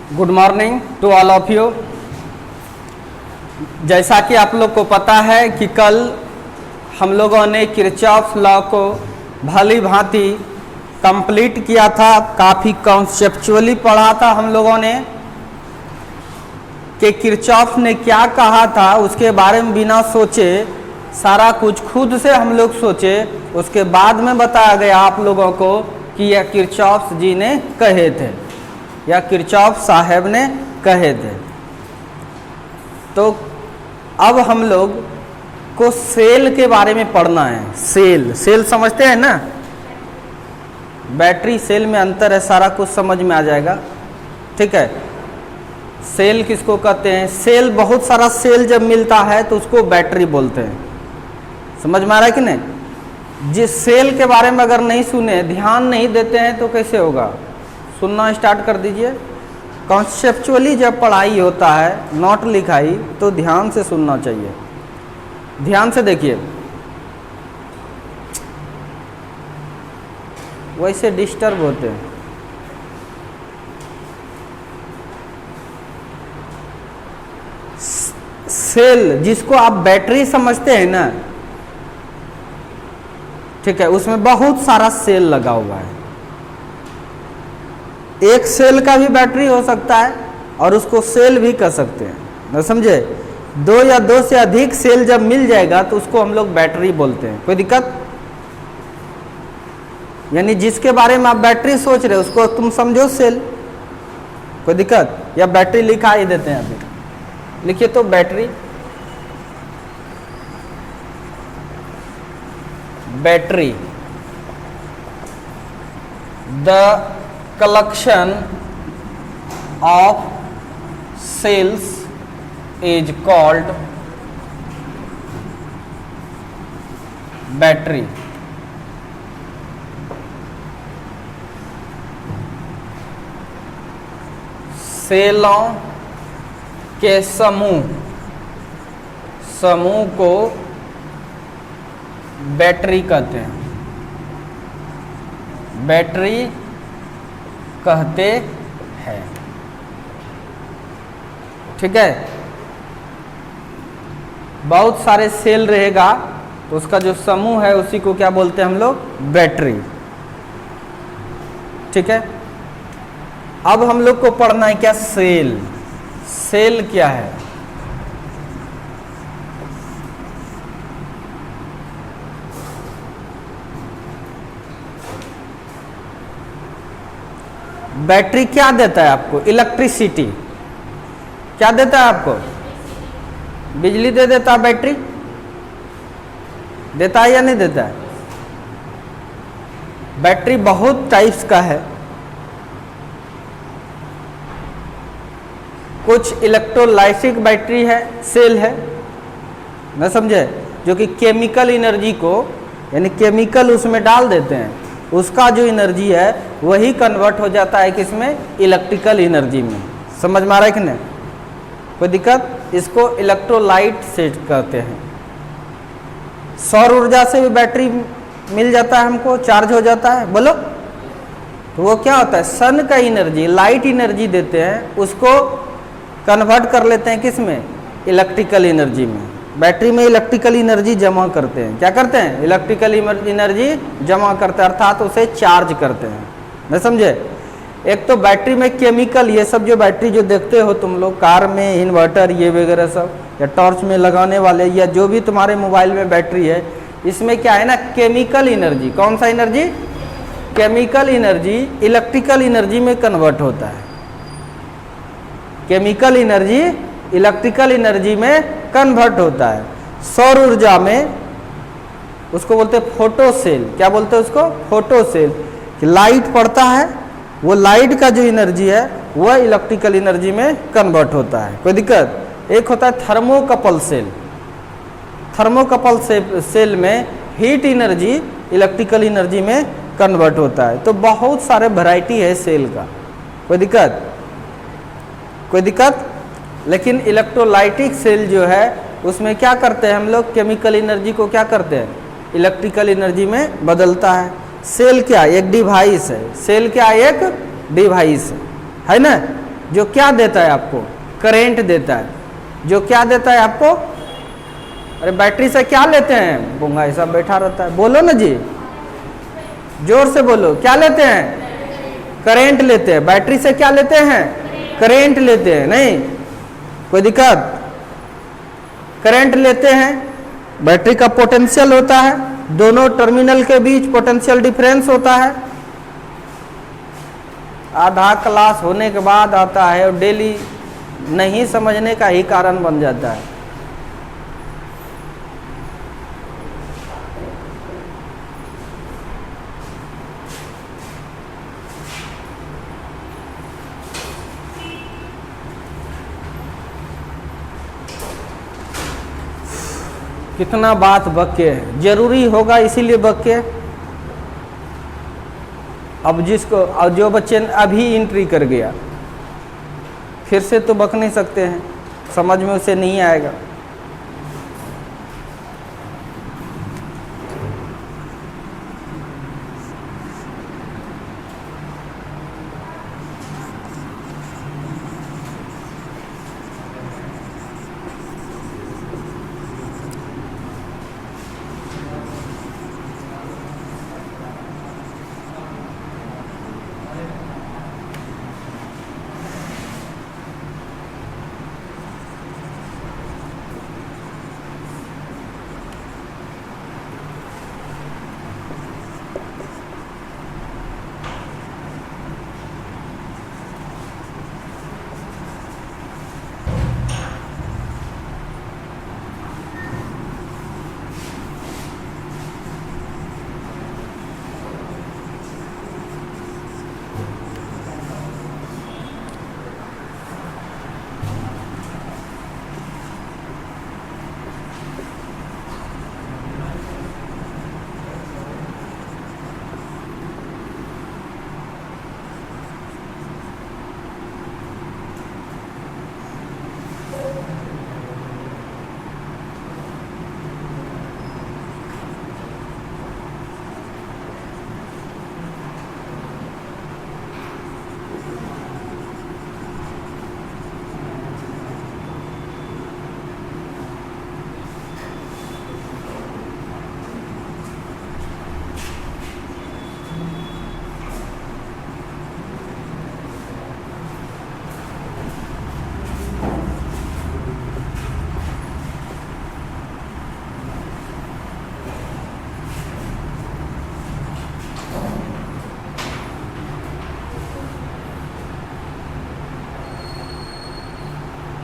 Good morning to all of you. जैसा कि आप लोग को पता है कि कल हम लोगों ने किरचॉफ लॉ को भली भांति कंप्लीट किया था, काफ़ी कॉन्सेप्चुअली पढ़ा था हम लोगों ने कि किरचॉफ ने क्या कहा था, उसके बारे में बिना सोचे सारा कुछ खुद से हम लोग सोचे, उसके बाद में बताया गया आप लोगों को कि यह किरचॉफ जी ने कहे थे या किरचॉफ साहब ने कहे थे। तो अब हम लोग को सेल के बारे में पढ़ना है। सेल समझते हैं ना, बैटरी सेल में अंतर है, सारा कुछ समझ में आ जाएगा। ठीक है, सेल किसको कहते हैं? सेल, बहुत सारा सेल जब मिलता है तो उसको बैटरी बोलते हैं। समझ में आ रहा है कि नहीं? जिस सेल के बारे में अगर नहीं सुने, ध्यान नहीं देते हैं तो कैसे होगा? सुनना स्टार्ट कर दीजिए। कॉन्सेप्चुअली जब पढ़ाई होता है, नोट लिखाई, तो ध्यान से सुनना चाहिए। ध्यान से देखिए, वैसे डिस्टर्ब होते हैं। सेल जिसको आप बैटरी समझते हैं ना, ठीक है, उसमें बहुत सारा सेल लगा हुआ है। एक सेल का भी बैटरी हो सकता है और उसको सेल भी कह सकते हैं, ना समझे? दो या दो से अधिक सेल जब मिल जाएगा तो उसको हम लोग बैटरी बोलते हैं। कोई दिक्कत? यानी जिसके बारे में आप बैटरी सोच रहे हो उसको तुम समझो सेल। कोई दिक्कत? या बैटरी लिखा ही देते हैं, अभी लिखिए तो battery. Battery, the collection of cells is called battery। सेलों के समूह को बैटरी कहते हैं। बैटरी कहते हैं। ठीक है, बहुत सारे सेल रहेगा तो उसका जो समूह है उसी को क्या बोलते हैं हम लोग? बैटरी। ठीक है, अब हम लोग को पढ़ना है क्या? सेल। सेल क्या है? बैटरी क्या देता है आपको? इलेक्ट्रिसिटी। क्या देता है आपको? बिजली दे देता है। बैटरी देता है या नहीं देता है? बैटरी बहुत टाइप्स का है। कुछ इलेक्ट्रोलाइटिक बैटरी है, सेल है, ना समझे, जो कि केमिकल एनर्जी को, यानी केमिकल उसमें डाल देते हैं, उसका जो एनर्जी है वही कन्वर्ट हो जाता है किसमें? इलेक्ट्रिकल एनर्जी में। समझ में आ रहा है कि नहीं? कोई दिक्कत? इसको इलेक्ट्रोलाइट सेट कहते हैं। सौर ऊर्जा से भी बैटरी मिल जाता है हमको, चार्ज हो जाता है। बोलो, तो वो क्या होता है? सन का एनर्जी, लाइट एनर्जी देते हैं, उसको कन्वर्ट कर लेते हैं किसमें? इलेक्ट्रिकल एनर्जी में। बैटरी में इलेक्ट्रिकल एनर्जी जमा करते हैं। क्या करते हैं? इलेक्ट्रिकल एनर्जी जमा करते हैं, अर्थात उसे चार्ज करते हैं। नहीं समझे? एक तो बैटरी में केमिकल, ये सब जो बैटरी जो देखते हो तुम लोग कार में, इन्वर्टर ये वगैरह सब, या टॉर्च में लगाने वाले, या जो भी तुम्हारे मोबाइल में बैटरी है, इसमें क्या है ना? Chemical energy. कौन सा energy? Chemical energy electrical energy में कन्वर्ट होता है। केमिकल एनर्जी इलेक्ट्रिकल एनर्जी में कन्वर्ट होता है। सौर ऊर्जा में उसको बोलते हैं फोटो सेल। क्या बोलते हैं उसको? Photo cell. कि लाइट पड़ता है, वो लाइट का जो एनर्जी है वह इलेक्ट्रिकल एनर्जी में कन्वर्ट होता है। कोई दिक्कत? एक होता है थर्मोकपल सेल। थर्मोकपल सेल में हीट एनर्जी इलेक्ट्रिकल एनर्जी में कन्वर्ट होता है। तो बहुत सारे वैरायटी है सेल का। कोई दिक्कत? कोई दिक्कत? लेकिन इलेक्ट्रोलाइटिक सेल जो है उसमें क्या करते हैं हम लोग? केमिकल एनर्जी को क्या करते हैं? इलेक्ट्रिकल एनर्जी में बदलता है। सेल क्या? एक डिवाइस है। सेल क्या? एक डिवाइस है ना। जो क्या देता है आपको? करेंट देता है। जो क्या देता है आपको? अरे बैटरी से क्या लेते हैं? बोंगा ऐसा बैठा रहता है, बोलो ना जी, जोर से बोलो, क्या लेते हैं? करेंट लेते हैं। बैटरी से क्या लेते हैं? करेंट लेते हैं। नहीं कोई दिक्कत? करंट लेते हैं। बैटरी का पोटेंशियल होता है, दोनों टर्मिनल के बीच पोटेंशियल डिफरेंस होता है। आधा क्लास होने के बाद आता है और डेली नहीं समझने का ही कारण बन जाता है। कितना बात बक्के है, जरूरी होगा इसीलिए बक्के। अब जो बच्चे अभी एंट्री कर गया फिर से तो बक नहीं सकते हैं, समझ में उसे नहीं आएगा।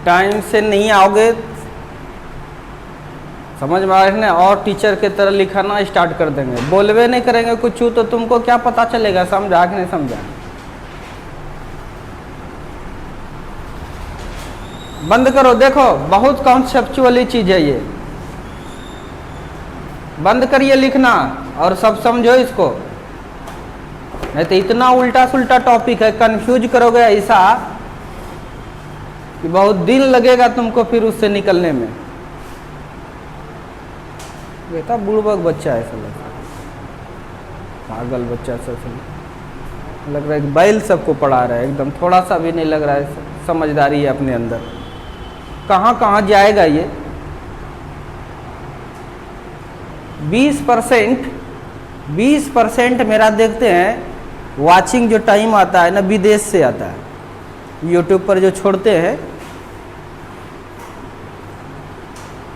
टाइम से नहीं आओगे समझ में आ रहे और टीचर के तरह लिखाना स्टार्ट कर देंगे, बोलवे नहीं करेंगे कुछ तो तुमको क्या पता चलेगा समझा कि नहीं समझा। बंद करो, देखो बहुत कॉन्सेप्चुअली चीज है ये, बंद करिए लिखना और सब समझो इसको, नहीं तो इतना उल्टा सुल्टा टॉपिक है, कंफ्यूज करोगे ऐसा कि बहुत दिन लगेगा तुमको फिर उससे निकलने में। बेटा बुड़बक बच्चा ऐसा लग रहा है, पागल बच्चा सा लग रहा है कि बैल सबको पढ़ा रहा है, एकदम थोड़ा सा भी नहीं लग रहा है समझदारी है अपने अंदर। कहाँ कहाँ जाएगा ये? 20% मेरा देखते हैं वाचिंग जो टाइम आता है ना विदेश से आता है, यूट्यूब पर जो छोड़ते हैं,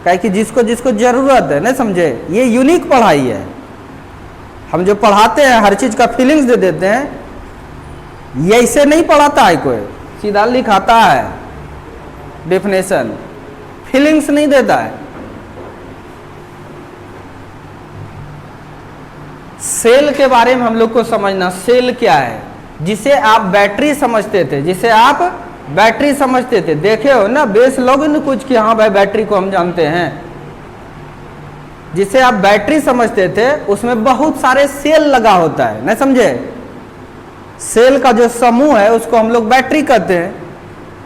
काहे कि जिसको जिसको जरूरत है ना समझे, ये यूनिक पढ़ाई है। हम जो पढ़ाते हैं हर चीज का फीलिंग्स दे देते हैं, ये ऐसे नहीं पढ़ाता है कोई, सीधा लिखाता है डेफिनेशन, फीलिंग्स नहीं देता है। सेल के बारे में हम लोग को समझना, सेल क्या है, जिसे आप बैटरी समझते थे, जिसे आप बैटरी समझते थे, देखे हो ना बेस लोग ने कुछ कि हाँ भाई बैटरी को हम जानते हैं, जिसे आप बैटरी समझते थे उसमें बहुत सारे सेल लगा होता है, नहीं समझे। सेल का जो समूह है उसको हम लोग बैटरी कहते हैं।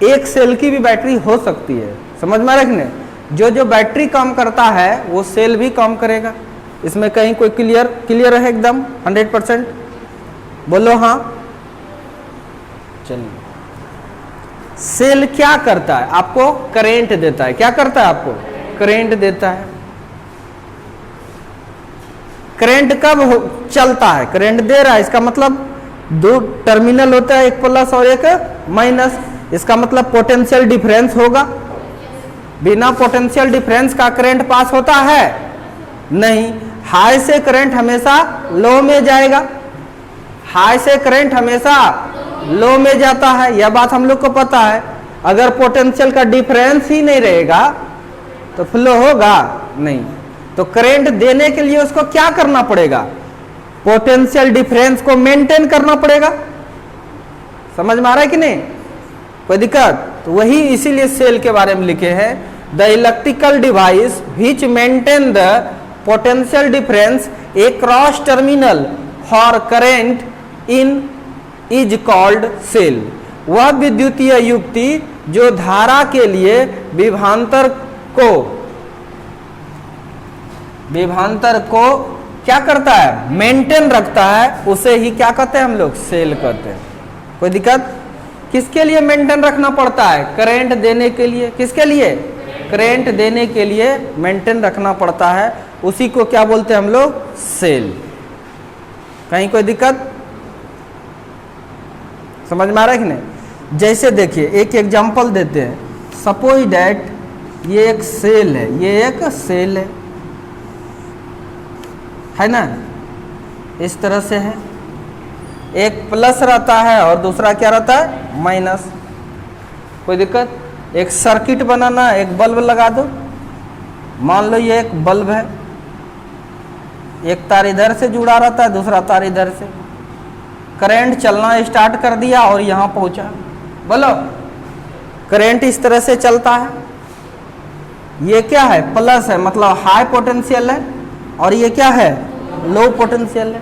एक सेल की भी बैटरी हो सकती है, समझ में रखने, जो बैटरी काम करता है वो सेल भी काम करेगा। इसमें कहीं कोई क्लियर है एकदम 100%? बोलो हाँ। चलिए सेल क्या करता है? आपको करंट देता है। क्या करता है? आपको करंट देता है। करंट कब चलता है? करंट दे रहा है, इसका मतलब दो टर्मिनल होता है, एक प्लस और एक माइनस। इसका मतलब पोटेंशियल डिफरेंस होगा। बिना पोटेंशियल डिफरेंस का करंट पास होता है? नहीं। हाई से करंट हमेशा लो में जाएगा। हाई से करंट हमेशा लो में जाता है, यह बात हम लोग को पता है। अगर पोटेंशियल का डिफरेंस ही नहीं रहेगा तो फ्लो होगा नहीं। तो करंट देने के लिए उसको क्या करना पड़ेगा? पोटेंशियल डिफरेंस को मेंटेन करना पड़ेगा। समझ में आ रहा है कि नहीं? कोई दिक्कत? तो वही इसीलिए सेल के बारे में लिखे हैं, the electrical device which maintain the potential difference across terminal for current in is called cell. वह विद्युतीय युक्ति जो धारा के लिए विभवांतर को क्या करता है? मेंटेन रखता है, उसे ही क्या कहते हैं हम लोग? सेल कहते हैं। कोई दिक्कत? किसके लिए मेंटेन रखना पड़ता है? करंट देने के लिए। किसके लिए? करंट देने के लिए मेंटेन रखना पड़ता है, उसी को क्या बोलते हैं हम लोग? सेल। कहीं कोई दिक्कत? समझ में आ रहा है कि नहीं? जैसे देखिए एक एग्जांपल देते हैं। सपोज दैट ये एक सेल है, ये एक सेल है ना, इस तरह से है। एक प्लस रहता है और दूसरा क्या रहता है? माइनस। कोई दिक्कत? एक सर्किट बनाना, एक बल्ब लगा दो। मान लो ये एक बल्ब है, एक तार इधर से जुड़ा रहता है, दूसरा तार इधर से। करंट चलना स्टार्ट कर दिया और यहां पहुंचा। बोलो, करंट इस तरह से चलता है। ये क्या है? प्लस है, मतलब हाई पोटेंशियल है, और ये क्या है? लो पोटेंशियल है।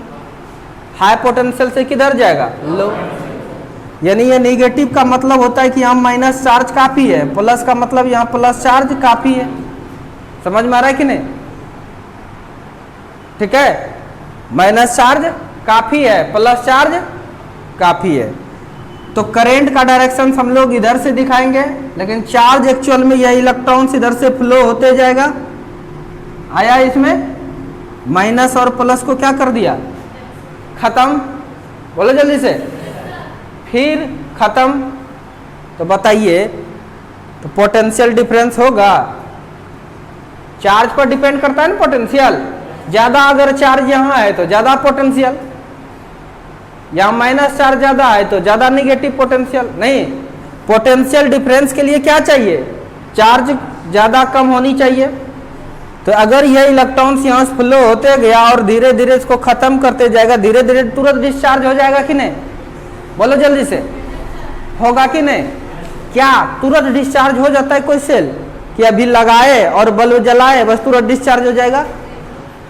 हाई पोटेंशियल से किधर जाएगा? लो। यानी ये नेगेटिव का मतलब होता है कि यहाँ माइनस चार्ज काफी है, प्लस का मतलब यहाँ प्लस चार्ज काफी है। समझ में आ रहा है कि नहीं? ठीक है, माइनस चार्ज काफी है, प्लस चार्ज काफी है। तो करंट का डायरेक्शन हम लोग इधर से दिखाएंगे, लेकिन चार्ज एक्चुअल में यह इलेक्ट्रॉन्स इधर से फ्लो होते जाएगा। आया इसमें? माइनस और प्लस को क्या कर दिया? खत्म। बोलो जल्दी से। फिर खत्म। तो बताइए, तो पोटेंशियल डिफरेंस होगा? चार्ज पर डिपेंड करता है ना पोटेंशियल। ज्यादा अगर चार्ज यहाँ है तो ज्यादा पोटेंशियल, यहाँ माइनस चार्ज ज्यादा है तो ज्यादा नेगेटिव पोटेंशियल। नहीं, पोटेंशियल डिफरेंस के लिए क्या चाहिए? चार्ज ज्यादा कम होनी चाहिए। तो अगर यह इलेक्ट्रॉन्स यहाँ से फ्लो होते गया और धीरे धीरे इसको खत्म करते जाएगा, धीरे धीरे तुरंत डिस्चार्ज हो जाएगा कि नहीं? बोलो जल्दी से। होगा कि नहीं? क्या तुरंत डिस्चार्ज हो जाता है कोई सेल? कि अभी लगाए और बल्ब जलाए बस तुरंत डिस्चार्ज हो जाएगा?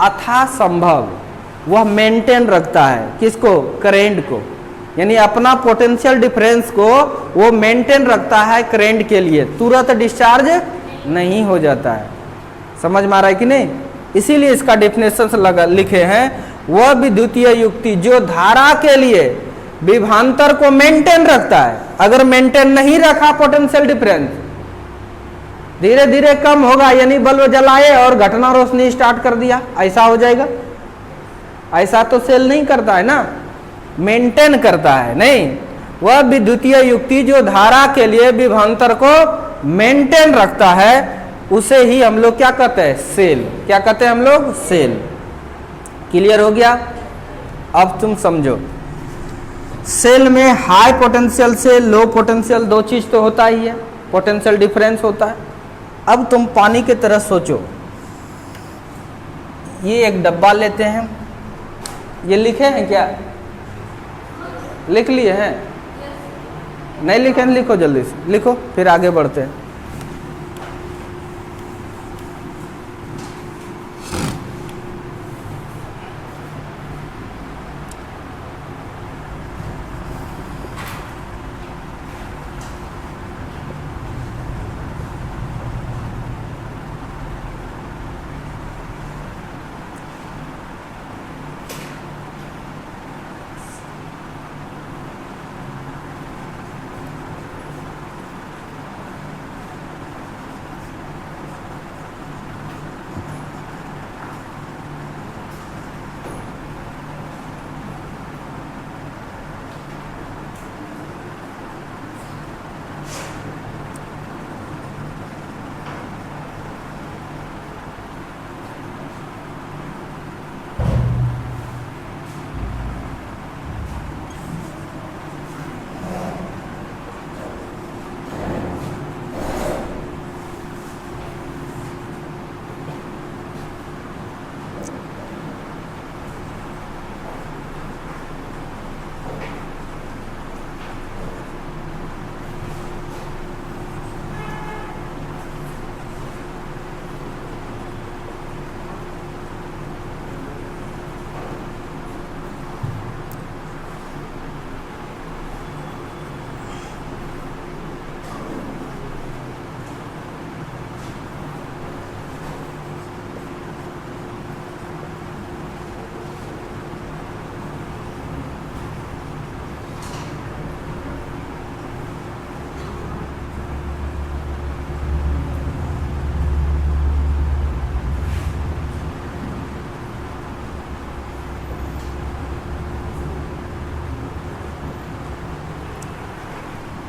अथा संभव वह मेंटेन रखता है। किसको? करंट को। यानी अपना पोटेंशियल डिफरेंस को वो मेंटेन रखता है करंट के लिए, तुरंत डिस्चार्ज नहीं हो जाता है। समझ में आ रहा है कि नहीं? इसीलिए इसका डेफिनेशन लिखे हैं, वह विद्युतीय युक्ति जो धारा के लिए विभवांतर को मेंटेन रखता है। अगर मेंटेन नहीं रखा पोटेंशियल डिफरेंस, धीरे धीरे कम होगा, यानी बल्ब जलाए और घटना रोशनी स्टार्ट कर दिया, ऐसा हो जाएगा। ऐसा तो सेल नहीं करता है ना, मेंटेन करता है। नहीं, वह विद्युतीय युक्ति जो धारा के लिए विभवांतर को मेंटेन रखता है, उसे ही हम लोग क्या कहते हैं? सेल। क्या कहते हैं हम लोग? सेल। क्लियर हो गया? अब तुम समझो, सेल में हाई पोटेंशियल से लो पोटेंशियल दो चीज तो होता ही है, पोटेंशियल डिफरेंस होता है। अब तुम पानी की तरह सोचो, ये एक डब्बा लेते हैं, ये लिखे हैं क्या? लिख लिए हैं? नहीं लिखे? लिखो जल्दी से, लिखो फिर आगे बढ़ते हैं।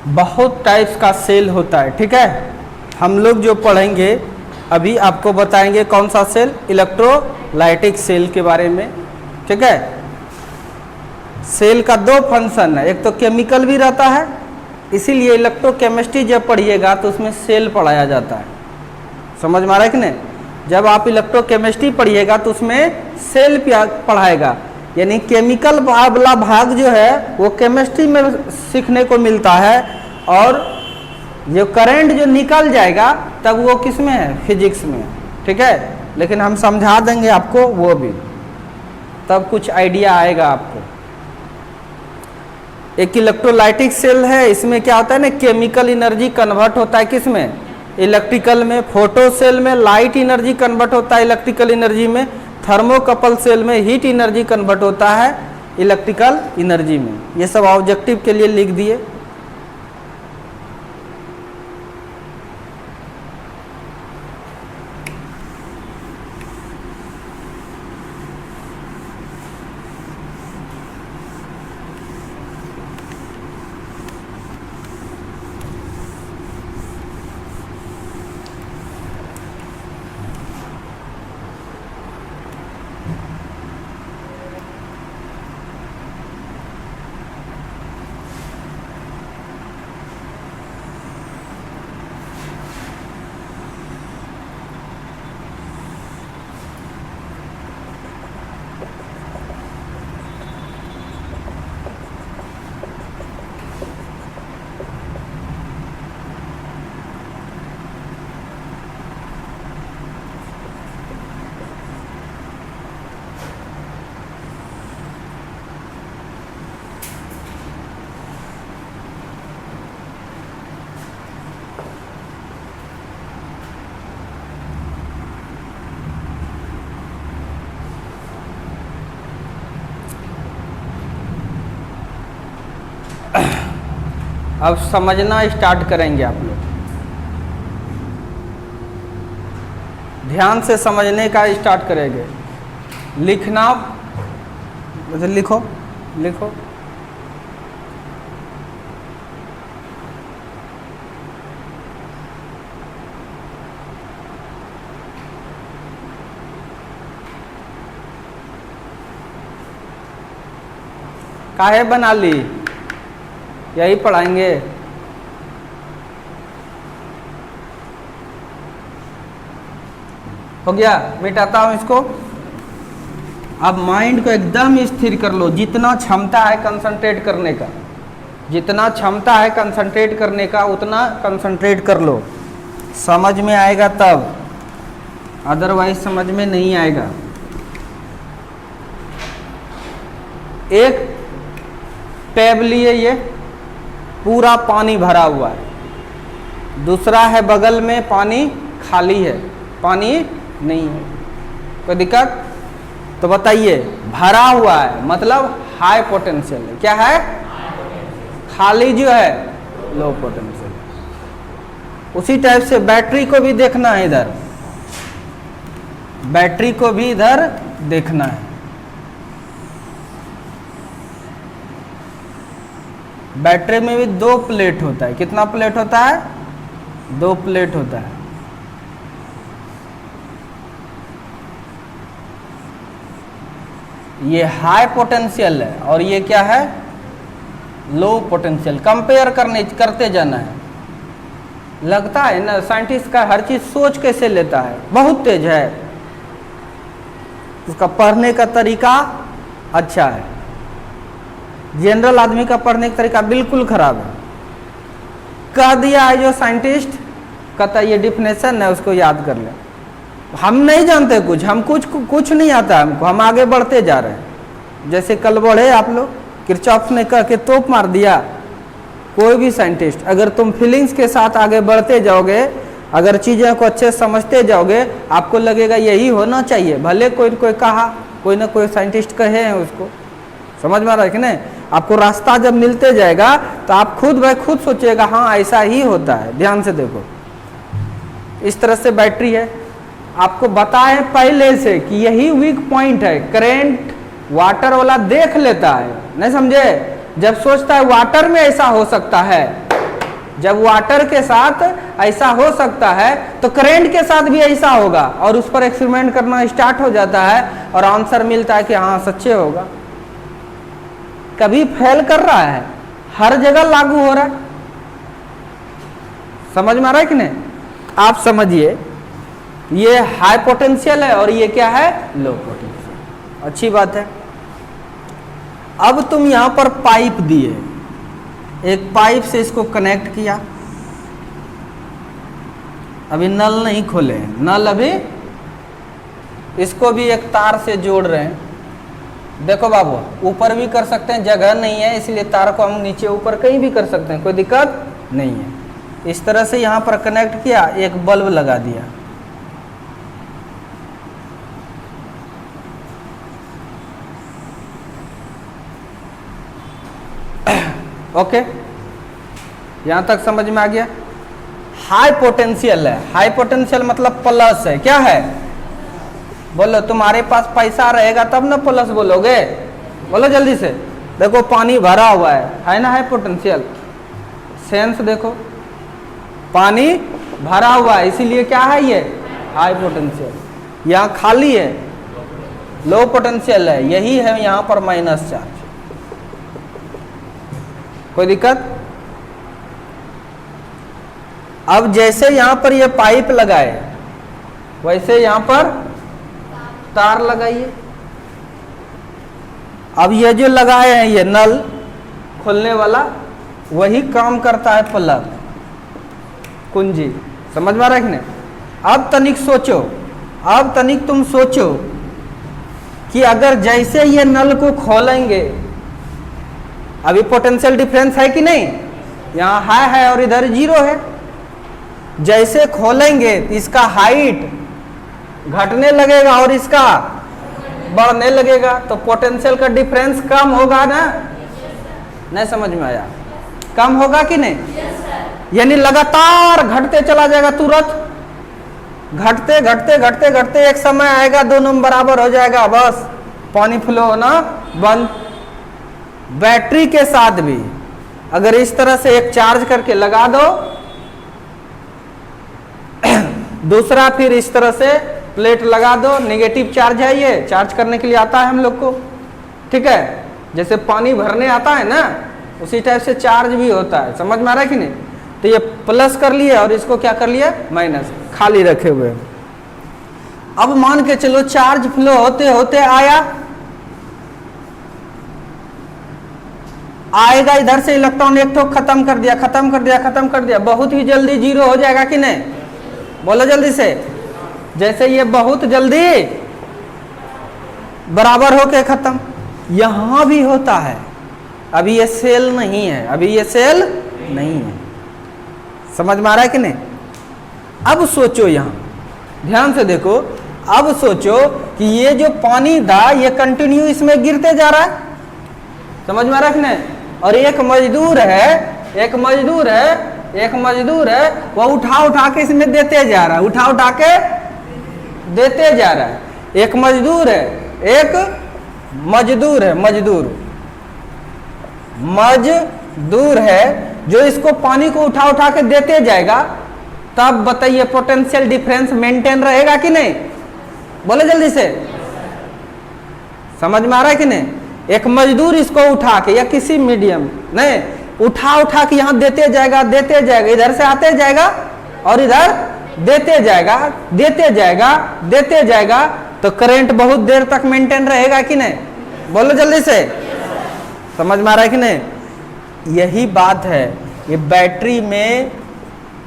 बहुत टाइप्स का सेल होता है, ठीक है। हम लोग जो पढ़ेंगे अभी आपको बताएंगे कौन सा सेल, इलेक्ट्रोलाइटिक सेल के बारे में, ठीक है। सेल का दो फंक्शन है, एक तो केमिकल भी रहता है, इसीलिए इलेक्ट्रोकेमिस्ट्री जब पढ़िएगा तो उसमें सेल पढ़ाया जाता है, समझ में आ रहा है कि नहीं। जब आप इलेक्ट्रोकेमिस्ट्री पढ़िएगा तो उसमें सेल पढ़ाएगा, यानी केमिकल वाला भाग जो है वो केमिस्ट्री में सीखने को मिलता है, और जो करंट जो निकल जाएगा तब वो किस में है, फिजिक्स में, ठीक है। लेकिन हम समझा देंगे आपको वो भी, तब कुछ आइडिया आएगा आपको। एक इलेक्ट्रोलाइटिक सेल है, इसमें क्या होता है ना, केमिकल एनर्जी कन्वर्ट होता है किस में, इलेक्ट्रिकल में। फोटो सेल में लाइट एनर्जी कन्वर्ट होता है इलेक्ट्रिकल एनर्जी में। थर्मोकपल सेल में हीट एनर्जी कन्वर्ट होता है इलेक्ट्रिकल एनर्जी में। ये सब ऑब्जेक्टिव के लिए लिख दिए। अब समझना स्टार्ट करेंगे आप लोग, ध्यान से समझने का स्टार्ट करेंगे। लिखना, लिखो लिखो। काहे बना ली, यही पढ़ाएंगे। हो गया, मिटाता हूं इसको। अब माइंड को एकदम स्थिर कर लो, जितना क्षमता है कंसंट्रेट करने का, जितना क्षमता है कंसंट्रेट करने का उतना कंसंट्रेट कर लो। समझ में आएगा तब, अदरवाइज समझ में नहीं आएगा। एक टैब लिए, ये पूरा पानी भरा हुआ है, दूसरा है बगल में पानी खाली है, पानी नहीं है, कोई दिक्कत? तो बताइए, भरा हुआ है मतलब हाई पोटेंशियल है, क्या है? खाली जो है लो पोटेंशियल। उसी टाइप से बैटरी को भी देखना है, इधर बैटरी को भी इधर देखना है। बैटरी में भी दो प्लेट होता है, कितना प्लेट होता है? दो प्लेट होता है। ये हाई पोटेंशियल है और ये क्या है? Low potential. कंपेयर करते जाना है। लगता है ना साइंटिस्ट का हर चीज सोच कैसे लेता है, बहुत तेज है, उसका पढ़ने का तरीका अच्छा है। जनरल आदमी का पढ़ने का तरीका बिल्कुल खराब है। कह दिया है जो साइंटिस्ट, कहता ये डिफिनेशन है, उसको याद कर ले। हम नहीं जानते कुछ, हम कुछ नहीं आता हमको, हम आगे बढ़ते जा रहे हैं। जैसे कल बढ़े आप लोग, किरचॉफ ने कह के तोप मार दिया। कोई भी साइंटिस्ट, अगर तुम फीलिंग्स के साथ आगे बढ़ते जाओगे, अगर चीज़ों को अच्छे समझते जाओगे, आपको लगेगा यही होना चाहिए, भले कोई कहा, कोई ना कोई साइंटिस्ट कहे हैं उसको। समझ में आ रहा है कि नहीं? आपको रास्ता जब मिलते जाएगा तो आप खुद ब खुद सोचिएगा हाँ ऐसा ही होता है। ध्यान से देखो, इस तरह से बैटरी है। आपको बताएं पहले से कि यही वीक पॉइंट है। करंट वाटर वाला देख लेता है, नहीं समझे? जब सोचता है वाटर में ऐसा हो सकता है जब वाटर के साथ ऐसा हो सकता है तो करंट के साथ भी ऐसा होगा, और उस पर एक्सपेरिमेंट करना स्टार्ट हो जाता है और आंसर मिलता है कि हाँ सच्चे होगा। कभी फेल कर रहा है, हर जगह लागू हो रहा है। समझ में आ रहा है कि नहीं? आप समझिए, ये हाई पोटेंशियल है और ये क्या है, लो पोटेंशियल। अच्छी बात है। अब तुम यहां पर पाइप दिए, एक पाइप से इसको कनेक्ट किया, अभी नल नहीं खोले, नल अभी, इसको भी एक तार से जोड़ रहे हैं। देखो बाबू, ऊपर भी कर सकते हैं, जगह नहीं है इसलिए तार को हम नीचे ऊपर कहीं भी कर सकते हैं, कोई दिक्कत नहीं है। इस तरह से यहां पर कनेक्ट किया, एक बल्ब लगा दिया। ओके, यहां तक समझ में आ गया। हाई पोटेंशियल है, हाई पोटेंशियल मतलब प्लस है। क्या है? बोलो, तुम्हारे पास पैसा रहेगा तब ना प्लस बोलोगे, बोलो जल्दी से। देखो पानी भरा हुआ है ना, हाई पोटेंशियल। सेंस देखो, पानी भरा हुआ है इसीलिए क्या है, ये हाई पोटेंशियल। यहाँ खाली है, लो पोटेंशियल है, यही है यहाँ पर माइनस चार्ज। कोई दिक्कत? अब जैसे यहां पर ये पाइप लगाए, वैसे यहां पर तार लगाइए। अब ये जो लगाए हैं, ये नल खोलने वाला, वही काम करता है प्लग, कुंजी। समझ में आ रहा है कि नहीं? अब तनिक सोचो, अब तनिक तुम सोचो कि अगर जैसे ये नल को खोलेंगे, अभी पोटेंशियल डिफरेंस है कि नहीं, यहाँ हाई है और इधर जीरो है। जैसे खोलेंगे तो इसका हाइट घटने लगेगा और इसका बढ़ने लगेगा, तो पोटेंशियल का डिफरेंस कम होगा ना? नहीं समझ में आया? कम होगा कि नहीं? यानी लगातार घटते चला जाएगा, तुरंत घटते घटते घटते घटते एक समय आएगा दोनों बराबर हो जाएगा, बस पानी फ्लो होना बंद। बैटरी के साथ भी अगर इस तरह से एक चार्ज करके लगा दो, दूसरा फिर इस तरह से प्लेट लगा दो, नेगेटिव चार्ज है, ये चार्ज करने के लिए आता है हम लोग को, ठीक है? जैसे पानी भरने आता है ना, उसी टाइप से चार्ज भी होता है। समझ में आ रहा है कि नहीं? तो ये प्लस कर लिए और इसको क्या कर लिया, माइनस, खाली रखे हुए। अब मान के चलो चार्ज फ्लो होते होते आएगा इधर से इलेक्ट्रॉन एक तो खत्म कर दिया, खत्म कर दिया, खत्म कर दिया, बहुत ही जल्दी जीरो हो जाएगा कि नहीं? बोलो जल्दी से। जैसे ये बहुत जल्दी बराबर होके खत्म, यहां भी होता है। अभी ये सेल नहीं है, अभी ये सेल नहीं है। समझ में आ रहा है कि नहीं? अब सोचो, यहां ध्यान से देखो, अब सोचो कि ये जो पानी था ये कंटिन्यू इसमें गिरते जा रहा है। समझ में आ रहा है कि नहीं? और एक मजदूर है, वो उठा के इसमें देते जा रहा है, उठा के देते जा रहा है। एक मजदूर है जो इसको पानी को उठा के देते जाएगा। तब बताइए पोटेंशियल डिफरेंस मेंटेन रहेगा कि नहीं? बोले जल्दी से। समझ में आ रहा है कि नहीं? एक मजदूर इसको उठा के या किसी मीडियम नहीं उठा के यहां देते जाएगा, इधर से आते जाएगा और इधर देते जाएगा, तो करंट बहुत देर तक मेंटेन रहेगा कि नहीं? बोलो जल्दी से। समझ में आ रहा है कि नहीं? यही बात है, ये बैटरी में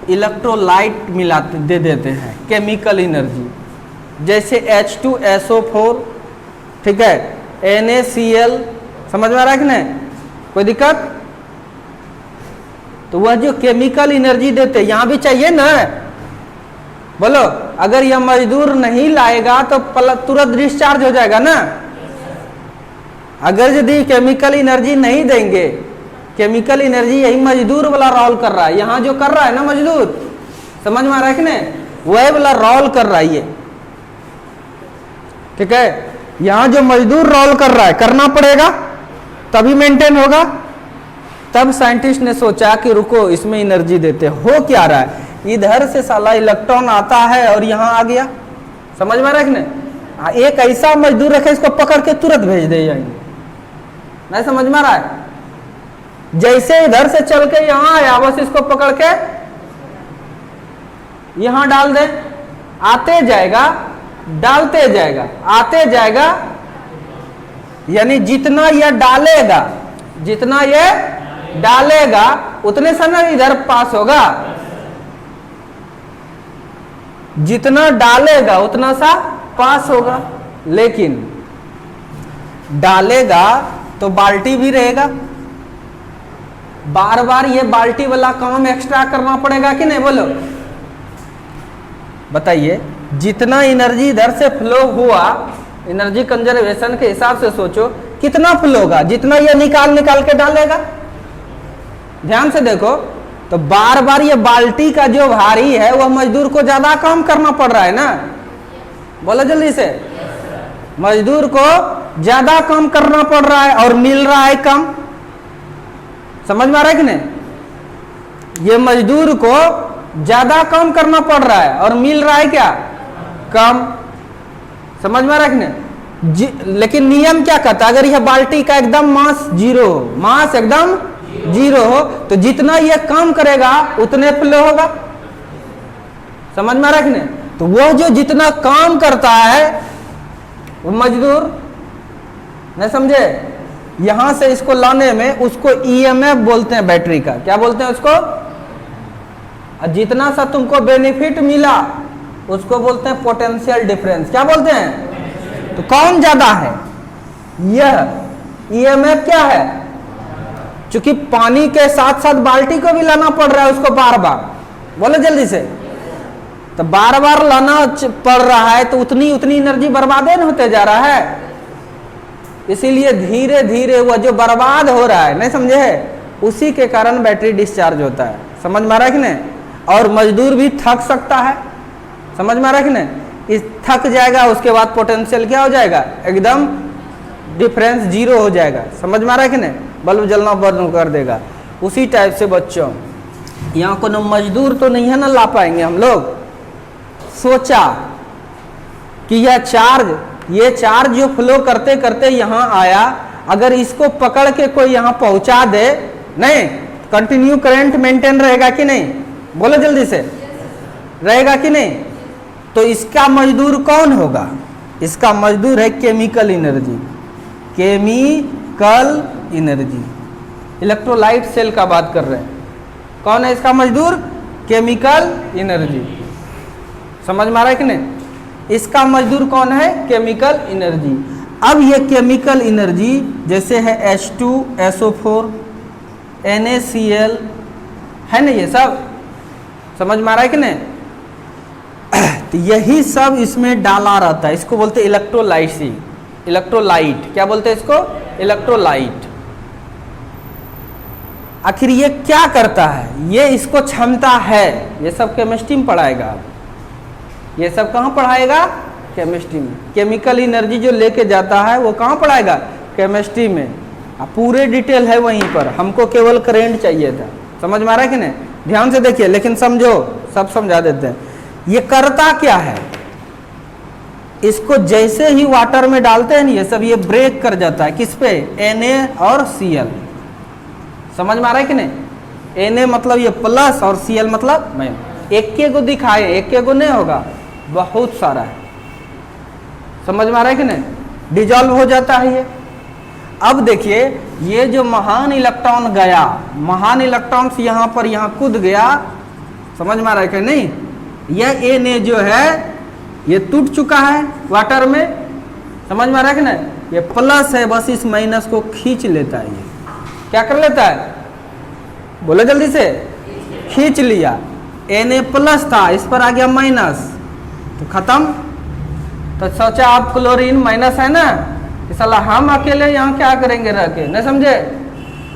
इलेक्ट्रोलाइट मिलाते दे देते हैं, केमिकल एनर्जी, जैसे H2SO4, ठीक है, NaCl। समझ में आ रहा है कि नहीं? कोई दिक्कत? तो वह जो केमिकल एनर्जी देते, यहां भी चाहिए ना? बोलो, अगर यह मजदूर नहीं लाएगा तो तुरंत डिस्चार्ज हो जाएगा ना? अगर यदि केमिकल एनर्जी नहीं देंगे, केमिकल एनर्जी यही मजदूर वाला रोल कर रहा है, यहां जो कर रहा है ना मजदूर, समझ में आ रहा है कि नहीं? वह वाला रोल कर रहा है ये, ठीक है? यहां जो मजदूर रोल कर रहा है, करना पड़ेगा तभी मेंटेन होगा। तब साइंटिस्ट ने सोचा कि रुको इसमें एनर्जी देते। हो क्या रहा है, इधर से साला इलेक्ट्रॉन आता है और यहाँ आ गया, समझ में आ रहा है कि नहीं। एक ऐसा मजदूर रखे इसको पकड़ के तुरंत भेज दे जाएंगे, नहीं समझ में आ रहा है। जैसे इधर से चल के यहाँ आया बस इसको पकड़ के यहाँ डाल दे, आते जाएगा डालते जाएगा आते जाएगा, यानी जितना यह डालेगा जितना यह डालेगा उतने से ना इधर पास होगा, जितना डालेगा उतना सा पास होगा। लेकिन डालेगा तो बाल्टी भी रहेगा, बार बार ये बाल्टी वाला काम एक्स्ट्रा करना पड़ेगा कि नहीं, बोलो बताइए। जितना एनर्जी इधर से फ्लो हुआ, एनर्जी कंजर्वेशन के हिसाब से सोचो कितना फ्लो होगा, जितना ये निकाल के डालेगा। ध्यान से देखो तो बार बार ये बाल्टी का जो भारी है वह मजदूर को ज्यादा काम करना पड़ रहा है ना, बोलो जल्दी से। मजदूर को ज्यादा काम करना पड़ रहा है और मिल रहा है कम, समझ में आ रहा है कि नहीं। ये मजदूर को ज्यादा काम करना पड़ रहा है और मिल रहा है क्या, कम, समझ में आ रहा है कि नहीं। लेकिन नियम क्या कहता है, अगर यह बाल्टी का एकदम मास जीरो हो, मास एकदम जीरो हो तो जितना यह काम करेगा उतने फ्लो होगा, समझ में आ रहा है कि नहीं। तो वो जो जितना काम करता है वो मजदूर, नहीं समझे। यहां से इसको लाने में उसको ईएमएफ बोलते हैं, बैटरी का क्या बोलते हैं उसको, और जितना सा तुमको बेनिफिट मिला उसको बोलते हैं पोटेंशियल डिफरेंस, क्या बोलते हैं। तो कौन ज्यादा है, यह ईएमएफ क्या है, क्योंकि पानी के साथ साथ बाल्टी को भी लाना पड़ रहा है उसको बार बार, बोलो जल्दी से। तो बार बार लाना पड़ रहा है तो उतनी एनर्जी बर्बाद नहीं होते जा रहा है, इसीलिए धीरे धीरे वह जो बर्बाद हो रहा है, नहीं समझे है, उसी के कारण बैटरी डिस्चार्ज होता है, समझ में आ रहा है कि नहीं। और मजदूर भी थक सकता है, समझ में आ रहा है कि नहीं। इस थक जाएगा उसके बाद पोटेंशियल क्या हो जाएगा, एकदम डिफरेंस जीरो हो जाएगा, समझ में आ रहा है कि नहीं, बल्ब जलना बंद कर देगा। उसी टाइप से बच्चों यहाँ को मजदूर तो नहीं है ना ला पाएंगे हम लोग। सोचा कि ये चार्ज जो फ्लो करते करते यहाँ आया, अगर इसको पकड़ के कोई यहाँ पहुंचा दे, नहीं कंटिन्यू करंट मेंटेन रहेगा कि नहीं, बोलो जल्दी से, रहेगा कि नहीं। तो इसका मजदूर कौन होगा, इसका मजदूर है chemical energy, chemical energy. Electrolyte cell का बात कर रहे हैं, कौन है इसका मजदूर, केमिकल एनर्जी, समझ में आ रहा है कि नहीं। इसका मजदूर कौन है, केमिकल एनर्जी। अब ये केमिकल एनर्जी जैसे है H2SO4 NaCl है ना, ये सब समझ में आ रहा है कि नहीं। तो यही सब इसमें डाला रहता है, इसको बोलते हैं इलेक्ट्रोलाइट, क्या बोलते हैं इसको, इलेक्ट्रोलाइट। आखिर ये क्या करता है, ये इसको क्षमता है, ये सब केमिस्ट्री में पढ़ाएगा आप, ये सब कहाँ पढ़ाएगा, केमिस्ट्री में। केमिकल एनर्जी जो लेके जाता है वो कहाँ पढ़ाएगा, केमिस्ट्री में। पूरे डिटेल है वहीं पर, हमको केवल करंट चाहिए था, समझ में आ रहा है कि नहीं। ध्यान से देखिए, लेकिन समझो, सब समझा देते हैं। ये करता क्या है, इसको जैसे ही वाटर में डालते हैं ये सब ये ब्रेक कर जाता है, किस पे, Na और Cl, समझ में आ रहा है कि नहीं। Na मतलब ये प्लस और Cl मतलब माइनस। एक के को दिखाए, एक के को नहीं होगा, बहुत सारा है, समझ में आ रहा है कि नहीं, डिजॉल्व हो जाता है ये। अब देखिए ये जो महान इलेक्ट्रॉन गया, महान इलेक्ट्रॉन यहाँ पर यहाँ कूद गया, समझ में आ रहा है कि नहीं। यह Na जो है ये टूट चुका है वाटर में, समझ में आ रहा है कि नहीं। ये प्लस है, बस इस माइनस को खींच लेता है, ये क्या कर लेता है, बोलो जल्दी से, खींच लिया। Na प्लस था, इस पर आ गया माइनस, तो खत्म। तो सोचा आप क्लोरीन माइनस है ना, कि साला हम अकेले यहाँ क्या करेंगे रह के, नहीं समझे।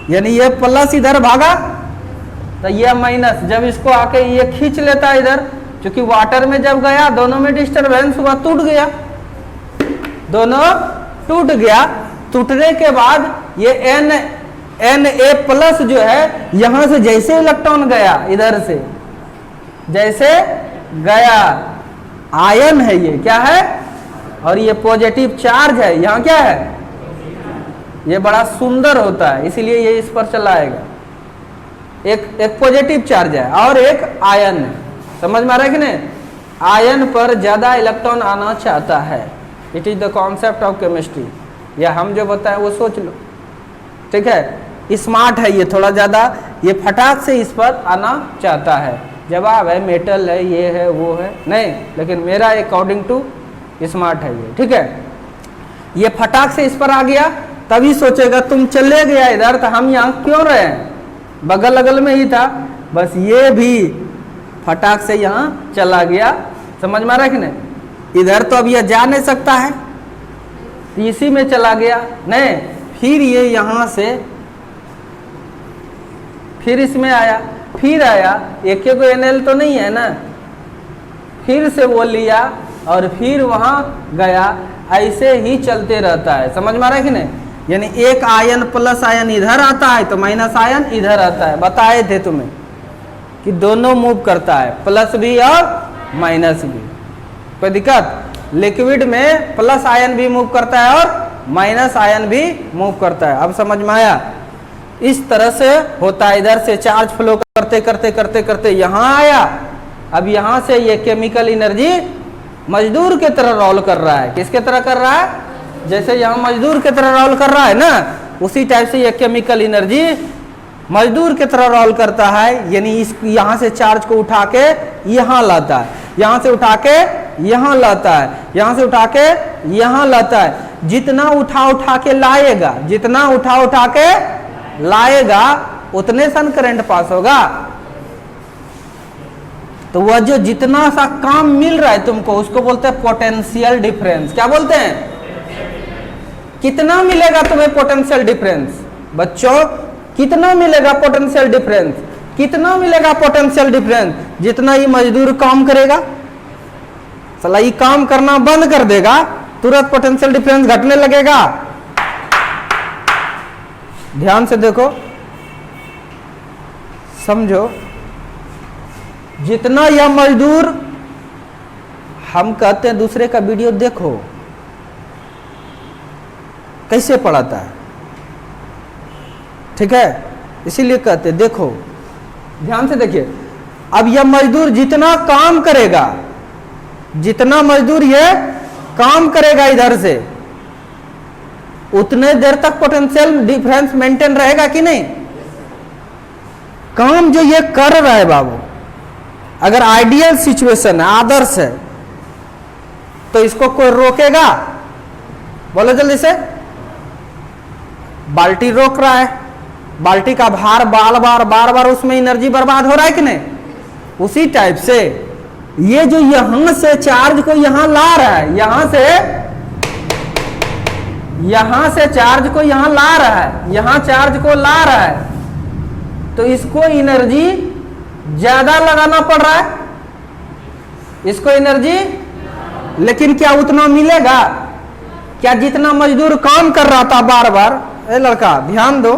यानी ये प्लस इधर भागा तो ये माइनस, जब इसको आके ये खींच लेता है इधर, क्योंकि वाटर में जब गया दोनों में डिस्टरबेंस हुआ, टूट गया, दोनों टूट गया। टूटने के बाद ये Na+ जो है यहां से जैसे इलेक्ट्रॉन गया इधर से जैसे गया, आयन है ये, क्या है, और ये पॉजिटिव चार्ज है, यहां क्या है, ये बड़ा सुंदर होता है इसीलिए ये इस पर चला आएगा। एक पॉजिटिव चार्ज है और एक आयन है, समझ में आ रहा है कि नहीं। आयन पर ज्यादा इलेक्ट्रॉन आना चाहता है, it is the concept of chemistry, या हम जो बताएं वो सोच लो, ठीक है। स्मार्ट है ये थोड़ा ज्यादा, ये फटाक से इस पर आना चाहता है। जवाब है मेटल है, ये है वो है, नहीं, लेकिन मेरा अकॉर्डिंग टू स्मार्ट है ये, ठीक है। ये फटाक से इस पर आ गया, तभी सोचेगा तुम चले गया इधर तो हम यहाँ क्यों रहे, बगल अगल में ही था, बस ये भी फटाक से यहाँ चला गया, समझ में आ रहा है कि नहीं। इधर तो अब यह जा नहीं सकता है, इसी में चला गया, नहीं, फिर ये यहाँ से फिर इसमें आया, फिर आया, एक को NL तो नहीं है ना, फिर से वो लिया और फिर वहाँ गया, ऐसे ही चलते रहता है, समझ में आ रहा है कि नहीं। यानी एक आयन प्लस आयन इधर आता है तो माइनस आयन इधर आता है, बताए थे तुम्हें कि दोनों मूव करता है, प्लस भी और माइनस भी, कोई दिक्कत। लिक्विड में प्लस आयन भी मूव करता है और माइनस आयन भी मूव करता है, अब समझ में आया। इस तरह से होता है, इधर से चार्ज फ्लो करते करते करते करते यहाँ आया, अब यहाँ से ये केमिकल एनर्जी मजदूर के तरह रोल कर रहा है, किसके तरह कर रहा है, जैसे यहाँ मजदूर के तरह रोल कर रहा है ना, उसी टाइप से ये केमिकल एनर्जी मजदूर के तरह रोल करता है। यानी इस यहाँ से चार्ज को उठा के यहाँ लाता है, यहाँ से उठा के यहाँ लाता है, यहाँ से उठा के यहाँ लाता है। जितना उठा उठा के लाएगा, जितना उठा उठा के लाएगा उतने सन करंट पास होगा। तो वह जो जितना सा काम मिल रहा है तुमको उसको बोलते हैं पोटेंशियल डिफरेंस। क्या बोलते हैं, कितना मिलेगा तुम्हें पोटेंशियल डिफरेंस, बच्चों कितना मिलेगा पोटेंशियल डिफरेंस, कितना मिलेगा पोटेंशियल डिफरेंस, जितना ये मजदूर काम करेगा, साला ये काम करना बंद कर देगा तुरंत पोटेंशियल डिफरेंस घटने लगेगा। ध्यान से देखो, समझो, जितना यह मजदूर, हम कहते हैं दूसरे का वीडियो देखो कैसे पढ़ाता है, ठीक है, इसीलिए कहते हैं देखो, ध्यान से देखिए। अब यह मजदूर जितना काम करेगा, जितना मजदूर ये काम करेगा इधर से, उतने देर तक पोटेंशियल डिफरेंस मेंटेन रहेगा कि नहीं। काम जो ये कर रहा है बाबू, अगर आइडियल सिचुएशन है, आदर्श है, तो इसको कोई रोकेगा, बोलो जल्दी से। बाल्टी रोक रहा है, बाल्टी का भार बार बार उसमें एनर्जी बर्बाद हो रहा है कि नहीं। उसी टाइप से ये जो यहां से चार्ज को यहां ला रहा है, यहां से चार्ज को यहां ला रहा है, यहां चार्ज को ला रहा है, तो इसको एनर्जी ज्यादा लगाना पड़ रहा है, इसको एनर्जी, लेकिन क्या उतना मिलेगा, क्या जितना मजदूर काम कर रहा था बार बार। ए लड़का ध्यान दो,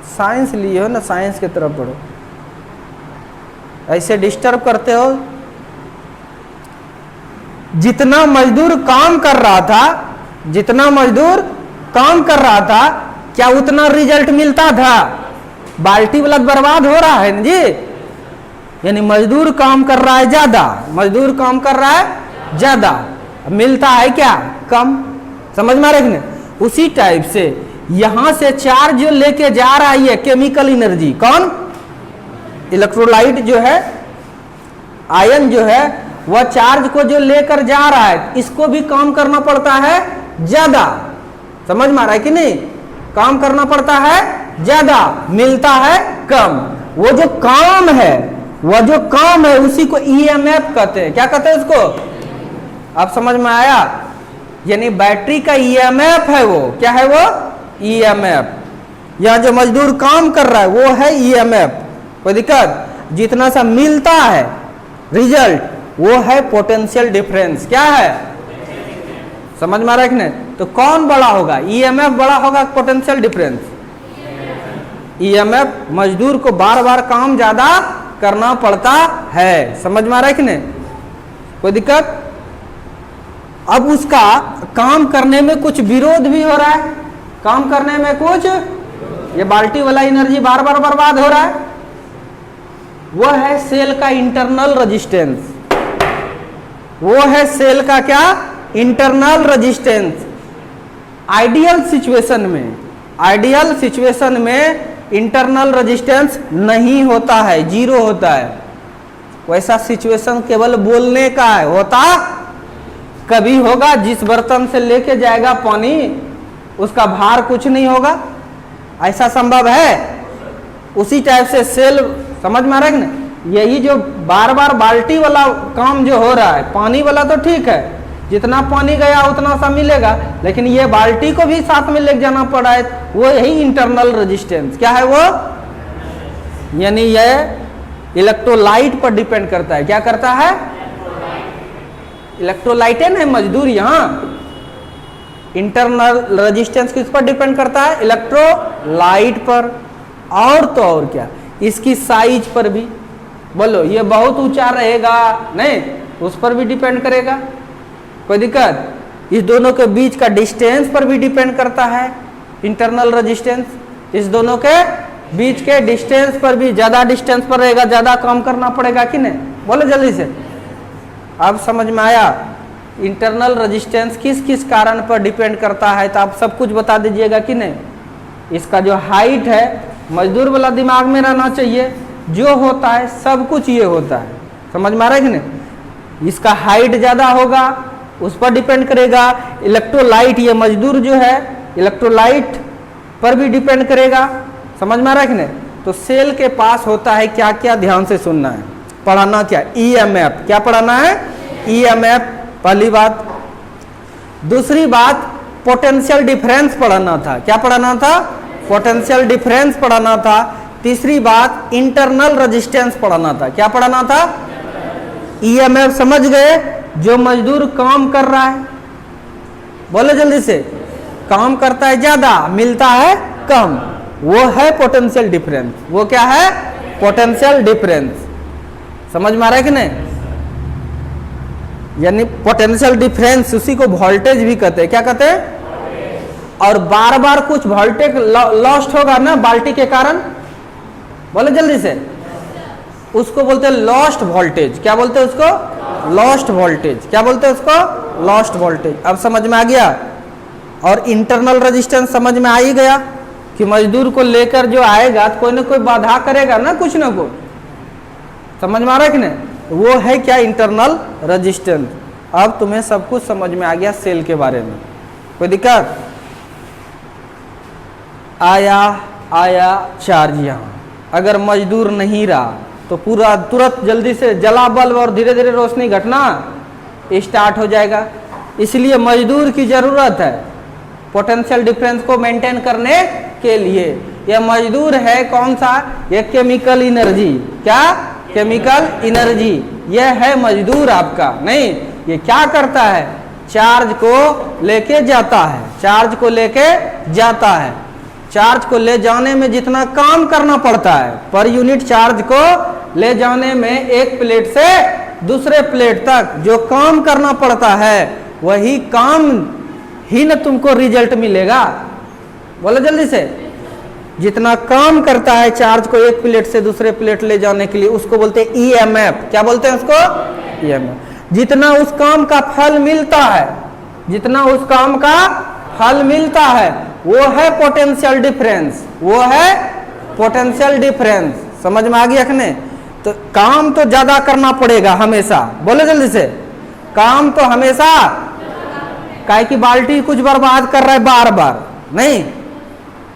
साइंस लिए हो ना, साइंस की तरफ पढ़ो, ऐसे डिस्टर्ब करते हो। जितना मजदूर काम कर रहा था, जितना मजदूर काम कर रहा था, क्या उतना रिजल्ट मिलता था, बाल्टी वाला बर्बाद हो रहा है ना जी। यानी मजदूर काम कर रहा है ज्यादा, मजदूर काम कर रहा है ज्यादा, मिलता है क्या, कम, समझ में आ रहा है। उसी टाइप से यहां से चार्ज जो लेके जा रहा है, ये केमिकल एनर्जी, कौन, इलेक्ट्रोलाइट जो है, आयन जो है, वह चार्ज को जो लेकर जा रहा है, इसको भी काम करना पड़ता है ज्यादा, समझ में आ रहा है कि नहीं। काम करना पड़ता है ज्यादा, मिलता है कम। वो जो काम है, वह जो काम है उसी को EMF कहते हैं। क्या कहते हैं उसको, अब समझ में आया। यानी बैटरी का EMF है वो, क्या है वो, EMF। यहां जो मजदूर काम कर रहा है वो है EMF, कोई दिक्कत। जितना सा मिलता है रिजल्ट वो है पोटेंशियल डिफरेंस। क्या है, समझ में आ रहा है कि नहीं। तो कौन बड़ा होगा, ईएमएफ बड़ा होगा पोटेंशियल डिफरेंस? ईएमएफ मजदूर को बार बार काम ज्यादा करना पड़ता है, समझ में आ रहा है कि नहीं? कोई दिक्कत? अब उसका काम करने में कुछ विरोध भी हो रहा है, काम करने में कुछ, ये बाल्टी वाला एनर्जी बार बार बर्बाद हो रहा है, वो है सेल का इंटरनल रेजिस्टेंस। वो है सेल का क्या? Internal resistance. आइडियल सिचुएशन में इंटरनल रेजिस्टेंस नहीं होता है, जीरो होता है। वैसा सिचुएशन केवल बोलने का है, होता कभी होगा जिस बर्तन से लेके जाएगा पानी उसका भार कुछ नहीं होगा, ऐसा संभव है? उसी टाइप से सेल, समझ में आ रहा है ना? यही जो बार बार बाल्टी वाला काम जो हो रहा है, पानी वाला तो ठीक है, जितना पानी गया उतना सा मिलेगा, लेकिन ये बाल्टी को भी साथ में लेके जाना पड़ा है, वो यही इंटरनल रेजिस्टेंस क्या है वो, यानी ये इलेक्ट्रोलाइट पर डिपेंड करता है। क्या करता है? इलेक्ट्रोलाइट है ना मजदूर, यहाँ इंटरनल रेजिस्टेंस किस पर डिपेंड करता है? इलेक्ट्रोलाइट पर। और तो और क्या, इसकी साइज पर भी, बोलो ये बहुत ऊंचा रहेगा नहीं, उस पर भी डिपेंड करेगा। कोई दिक्कत? इस दोनों के बीच का डिस्टेंस पर भी डिपेंड करता है इंटरनल रेजिस्टेंस। इस दोनों के बीच के डिस्टेंस पर भी, ज्यादा डिस्टेंस पर रहेगा ज्यादा काम करना पड़ेगा कि नहीं? बोलो जल्दी से। अब समझ में आया इंटरनल रेजिस्टेंस किस किस कारण पर डिपेंड करता है? तो आप सब कुछ बता दीजिएगा कि नहीं? इसका जो हाइट है, मजदूर वाला दिमाग में रहना चाहिए, जो होता है सब कुछ ये होता है, समझ में आ रहा है कि नहीं? इसका हाइट ज्यादा होगा उस पर डिपेंड करेगा। इलेक्ट्रोलाइट, ये मजदूर जो है इलेक्ट्रोलाइट पर भी डिपेंड करेगा, समझ में आ रहा है कि नहीं? तो सेल के पास होता है क्या क्या, ध्यान से सुनना है, पढ़ाना क्या? ईएमएफ। क्या पढ़ाना है? ईएमएफ, पहली बात। दूसरी बात पोटेंशियल डिफरेंस पढ़ाना था। क्या पढ़ाना था? पोटेंशियल डिफरेंस पढ़ाना था। तीसरी बात इंटरनल रेजिस्टेंस पढ़ाना था। क्या पढ़ाना था? ईएमएफ समझ गए? जो मजदूर काम कर रहा है, बोले जल्दी से, काम करता है ज्यादा मिलता है कम, वो है पोटेंशियल डिफरेंस। वो क्या है? Potential difference. समझ में आ रहा है कि नहीं? यानी पोटेंशियल डिफरेंस, उसी को वोल्टेज भी कहते हैं। क्या कहते हैं? और बार बार कुछ वोल्टेज लॉस्ट होगा ना बाल्टी के कारण, बोले जल्दी से, उसको बोलते हैं लॉस्ट वोल्टेज। क्या बोलते हैं उसको? Lost voltage. क्या बोलते हैं उसको? Lost voltage. अब समझ में आ गया? और इंटरनल रेजिस्टेंस समझ में आ ही गया कि मजदूर को लेकर जो आएगा तो कोई ना कोई बाधा करेगा ना, कुछ ना कुछ, समझ में आ रहा है कि नहीं? वो है क्या? Internal resistance. अब तुम्हें सब कुछ समझ में आ गया सेल के बारे में। कोई दिक्कत? आया चार्ज यहाँ, अगर मजदूर नहीं रहा तो पूरा तुरंत जल्दी से जला बल्ब और धीरे धीरे रोशनी घटना स्टार्ट हो जाएगा। इसलिए मजदूर की जरूरत है पोटेंशियल डिफरेंस को मेंटेन करने के लिए। यह मजदूर है कौन सा? यह केमिकल एनर्जी। क्या? Chemical energy. यह है मजदूर आपका। नहीं, ये क्या करता है? चार्ज को लेके जाता है, चार्ज को लेके जाता है। चार्ज को ले जाने में जितना काम करना पड़ता है, पर यूनिट चार्ज को ले जाने में एक प्लेट से दूसरे प्लेट तक जो काम करना पड़ता है, वही काम ही न तुमको रिजल्ट मिलेगा। बोलो जल्दी से। जितना काम करता है चार्ज को एक प्लेट से दूसरे प्लेट ले जाने के लिए, उसको बोलते हैं ईएमएफ। क्या बोलते हैं उसको? ईएमएफ। जितना उस काम का फल मिलता है, जितना उस काम का फल मिलता है, वो है पोटेंशियल डिफरेंस। वो है पोटेंशियल डिफरेंस। समझ में आ गया कि नहीं? तो काम तो ज्यादा करना पड़ेगा हमेशा। बोले जल्दी से। काम तो हमेशा, काहे की बाल्टी कुछ बर्बाद कर रहा है बार बार, नहीं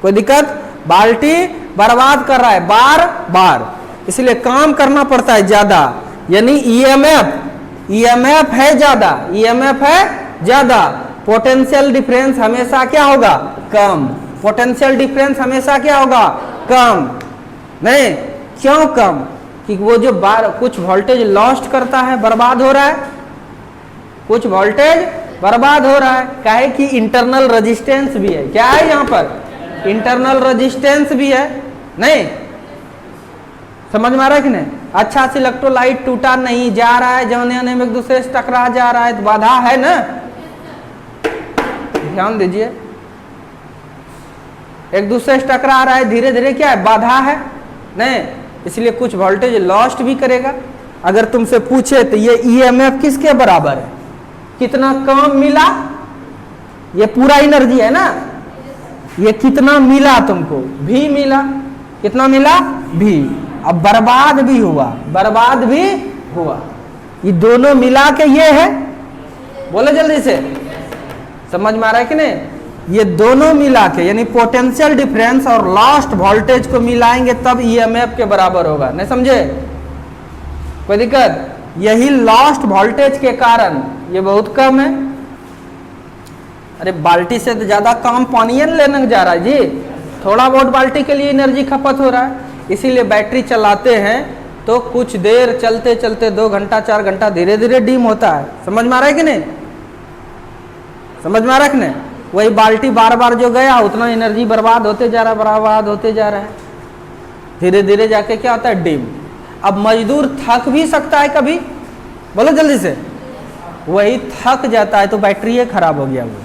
कोई दिक्कत, बाल्टी बर्बाद कर रहा है बार बार, इसलिए काम करना पड़ता है ज्यादा। यानी ईएमएफ है ज्यादा, ईएमएफ है ज्यादा, पोटेंशियल डिफरेंस हमेशा क्या होगा? कम। पोटेंशियल डिफरेंस हमेशा क्या होगा? कम। नहीं, क्यों कम? कि वो जो कुछ वोल्टेज लॉस्ट करता है, बर्बाद हो रहा है, कुछ वोल्टेज बर्बाद हो रहा है। काहे कि इंटरनल रेजिस्टेंस भी है। क्या है यहाँ पर? इंटरनल रेजिस्टेंस भी है। नहीं समझ में आ रहा है कि नहीं? अच्छा से इलेक्ट्रोलाइट टूटा नहीं, जा रहा है, जाने आने में एक दूसरे से टकरा जा रहा है, तो बाधा है ना। ध्यान दीजिए, एक दूसरे से टकरा रहा है, धीरे धीरे क्या है? बाधा है। नहीं, इसलिए कुछ वोल्टेज लॉस्ट भी करेगा। अगर तुमसे पूछे तो ये ईएमएफ किसके बराबर है? कितना काम मिला? ये पूरा एनर्जी है ना, ये कितना मिला तुमको? भी मिला। कितना मिला? भी। अब बर्बाद भी हुआ, बर्बाद भी हुआ। ये दोनों मिला के ये है। बोले जल्दी से, समझ में आ रहा है कि नहीं? ये दोनों मिला के यानी पोटेंशियल डिफरेंस और लास्ट वोल्टेज को मिलाएंगे तब ईएमएफ के बराबर होगा। नहीं समझे? कोई दिक्कत? यही लास्ट वोल्टेज के कारण ये बहुत कम है। अरे बाल्टी से तो ज्यादा काम पानी लेने जा रहा है जी, थोड़ा बहुत बाल्टी के लिए एनर्जी खपत हो रहा है। इसीलिए बैटरी चलाते हैं तो कुछ देर चलते चलते 2 घंटा 4 घंटा धीरे धीरे डिम होता है। समझ में आ रहा है कि नहीं? समझ में आ रहा है कि नहीं? वही बाल्टी बार बार जो गया उतना एनर्जी बर्बाद होते जा रहा है, बर्बाद होते जा रहा है, धीरे धीरे जाके क्या होता है? डिम। अब मजदूर थक भी सकता है कभी, बोलो जल्दी से। वही थक जाता है तो बैटरी खराब हो गया। वो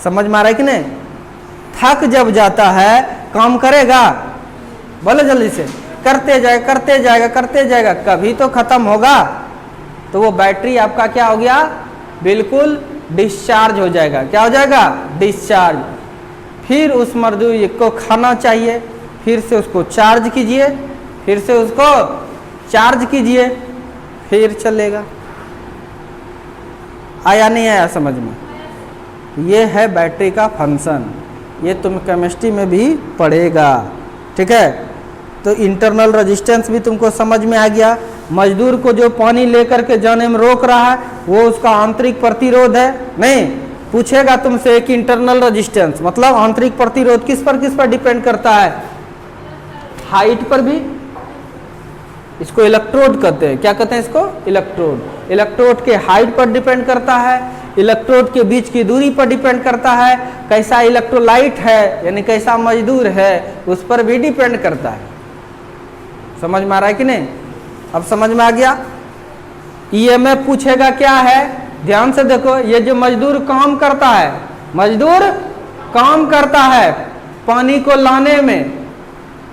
समझ में आ रहा है कि नहीं? थक जब जाता है काम करेगा, बोलो जल्दी से। करते जाएगा करते जाएगा करते जाएगा, कभी तो खत्म होगा। तो वो बैटरी आपका क्या हो गया? बिल्कुल डिस्चार्ज हो जाएगा। क्या हो जाएगा? डिस्चार्ज। फिर उस मजदूर को खाना चाहिए, फिर से उसको चार्ज कीजिए, फिर से उसको चार्ज कीजिए, फिर चलेगा। आया नहीं आया समझ में? ये है बैटरी का फंक्शन। ये तुम केमिस्ट्री में भी पढ़ेगा, ठीक है? तो इंटरनल रेजिस्टेंस भी तुमको समझ में आ गया। मजदूर को जो पानी लेकर के जाने में रोक रहा है वो उसका आंतरिक प्रतिरोध है। नहीं, पूछेगा तुमसे कि इंटरनल रेजिस्टेंस मतलब आंतरिक प्रतिरोध किस पर डिपेंड करता है? हाइट पर भी। इसको इलेक्ट्रोड कहते हैं। क्या कहते हैं इसको? इलेक्ट्रोड। इलेक्ट्रोड के हाइट पर डिपेंड करता है, इलेक्ट्रोड के बीच की दूरी पर डिपेंड करता है, कैसा इलेक्ट्रोलाइट है यानी कैसा मजदूर है उस पर भी डिपेंड करता है। समझ में आ रहा है कि नहीं? अब समझ में आ गया। ईएमएफ पूछेगा क्या है? ध्यान से देखो, ये जो मजदूर काम करता है, मजदूर काम करता है पानी को लाने में,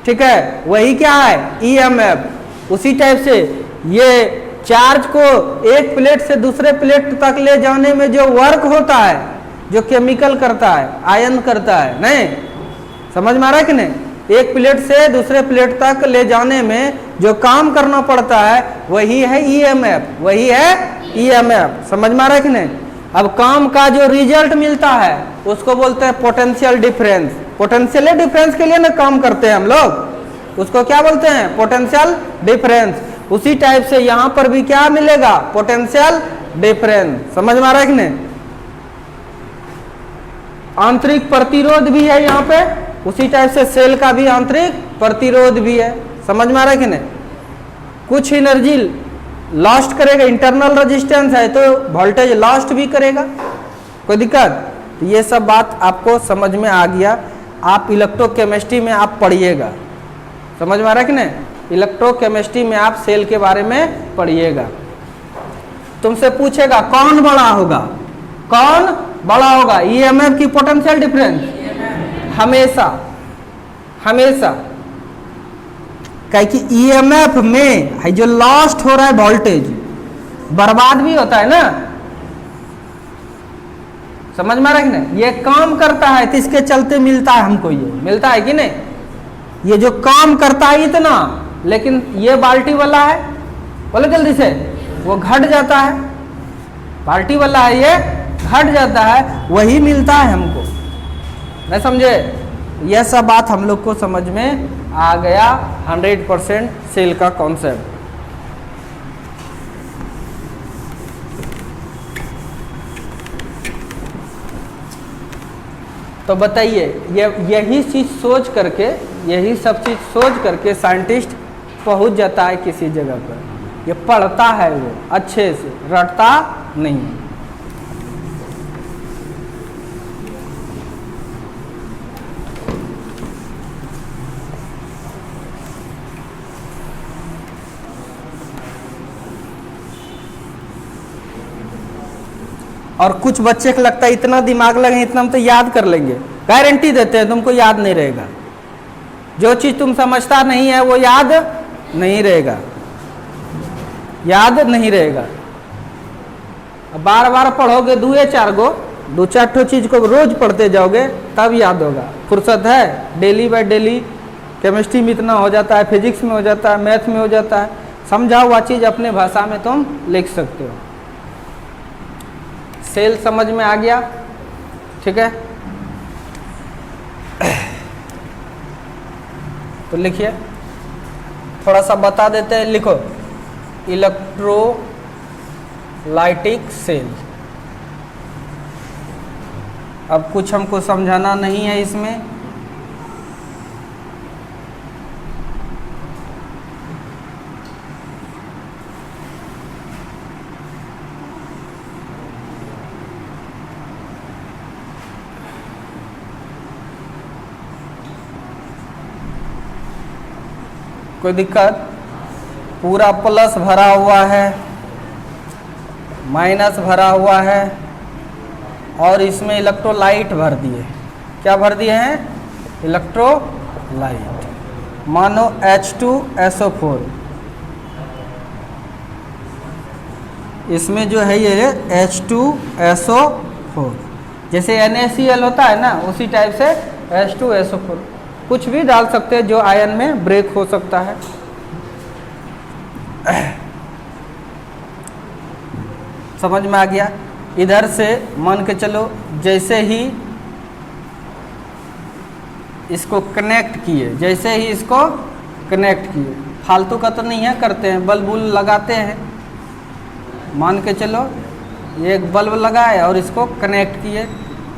ठीक है? वही क्या है? ईएमएफ। उसी टाइप से ये चार्ज को एक प्लेट से दूसरे प्लेट तक ले जाने में जो वर्क होता है, जो केमिकल करता है, आयन करता है। नहीं समझ में आ रहा है कि नहीं? एक प्लेट से दूसरे प्लेट तक ले जाने में जो काम करना पड़ता है वही है ईएमएफ, वही है ईएमएफ। समझ में आ रहा है कि नहीं? अब काम का जो रिजल्ट मिलता है उसको बोलते हैं पोटेंशियल डिफरेंस। पोटेंशियल डिफरेंस के लिए ना काम करते हैं हम लोग, उसको क्या बोलते हैं? Potential difference. उसी टाइप से यहाँ पर भी क्या मिलेगा? Potential difference. समझ में आ रहा है कि नहीं? आंतरिक प्रतिरोध भी है यहाँ पे, उसी टाइप से सेल का भी आंतरिक प्रतिरोध भी है। समझ में आ रहा है कि नहीं? कुछ एनर्जी लॉस्ट करेगा, इंटरनल रेजिस्टेंस है तो वोल्टेज लॉस्ट भी करेगा। कोई दिक्कत? तो ये सब बात आपको समझ में आ गया। आप इलेक्ट्रोकेमिस्ट्री में आप पढ़िएगा। समझ में आ रहा है कि नहीं? इलेक्ट्रोकेमिस्ट्री में आप सेल के बारे में पढ़िएगा। तुमसे पूछेगा कौन बड़ा होगा, कौन बड़ा होगा? ईएमएफ की पोटेंशियल डिफरेंस? हमेशा हमेशा। क्या कि ईएमएफ में है जो लॉस्ट हो रहा है वोल्टेज, बर्बाद भी होता है ना। समझ में आ रहा है कि नहीं? ये काम करता है तो इसके चलते मिलता है हमको, ये मिलता है कि नहीं? ये जो काम करता है इतना, लेकिन ये बाल्टी वाला है, बोलो जल्दी से, वो घट जाता है। बाल्टी वाला है, ये घट जाता है, वही मिलता है हमको। नहीं समझे? यह सब बात हम लोग को समझ में आ गया। 100% सेल का कॉन्सेप्ट। तो बताइए, यही चीज सोच करके, यही सब चीज सोच करके साइंटिस्ट पहुंच जाता है किसी जगह पर। ये पढ़ता है वो अच्छे से, रटता नहीं। और कुछ बच्चे को लगता है इतना दिमाग लगे, इतना हम तो याद कर लेंगे। गारंटी देते हैं तुमको याद नहीं रहेगा। जो चीज तुम समझता नहीं है वो याद नहीं रहेगा, याद नहीं रहेगा। बार बार पढ़ोगे दो चार ठो चीज को रोज पढ़ते जाओगे तब याद होगा। फुर्सत है? डेली बाय डेली केमिस्ट्री में इतना हो जाता है, फिजिक्स में हो जाता है, मैथ में हो जाता है। समझा हुआ चीज अपने भाषा में तुम लिख सकते हो। सेल समझ में आ गया? ठीक है, तो लिखिए, थोड़ा सा बता देते हैं। लिखो, इलेक्ट्रोलाइटिक सेल। अब कुछ हमको समझाना नहीं है इसमें। कोई दिक्कत? पूरा प्लस भरा हुआ है, माइनस भरा हुआ है, और इसमें इलेक्ट्रोलाइट भर दिए। क्या भर दिए हैं? इलेक्ट्रोलाइट। मानो H2SO4, इसमें जो है ये H2SO4, जैसे NaCl होता है ना, उसी टाइप से H2SO4। कुछ भी डाल सकते हैं जो आयन में ब्रेक हो सकता है। समझ में आ गया? इधर से मान के चलो, जैसे ही इसको कनेक्ट किए, जैसे ही इसको कनेक्ट किए, फालतू का तो नहीं है, करते हैं, बल्ब लगाते हैं। मान के चलो ये एक बल्ब लगाए और इसको कनेक्ट किए,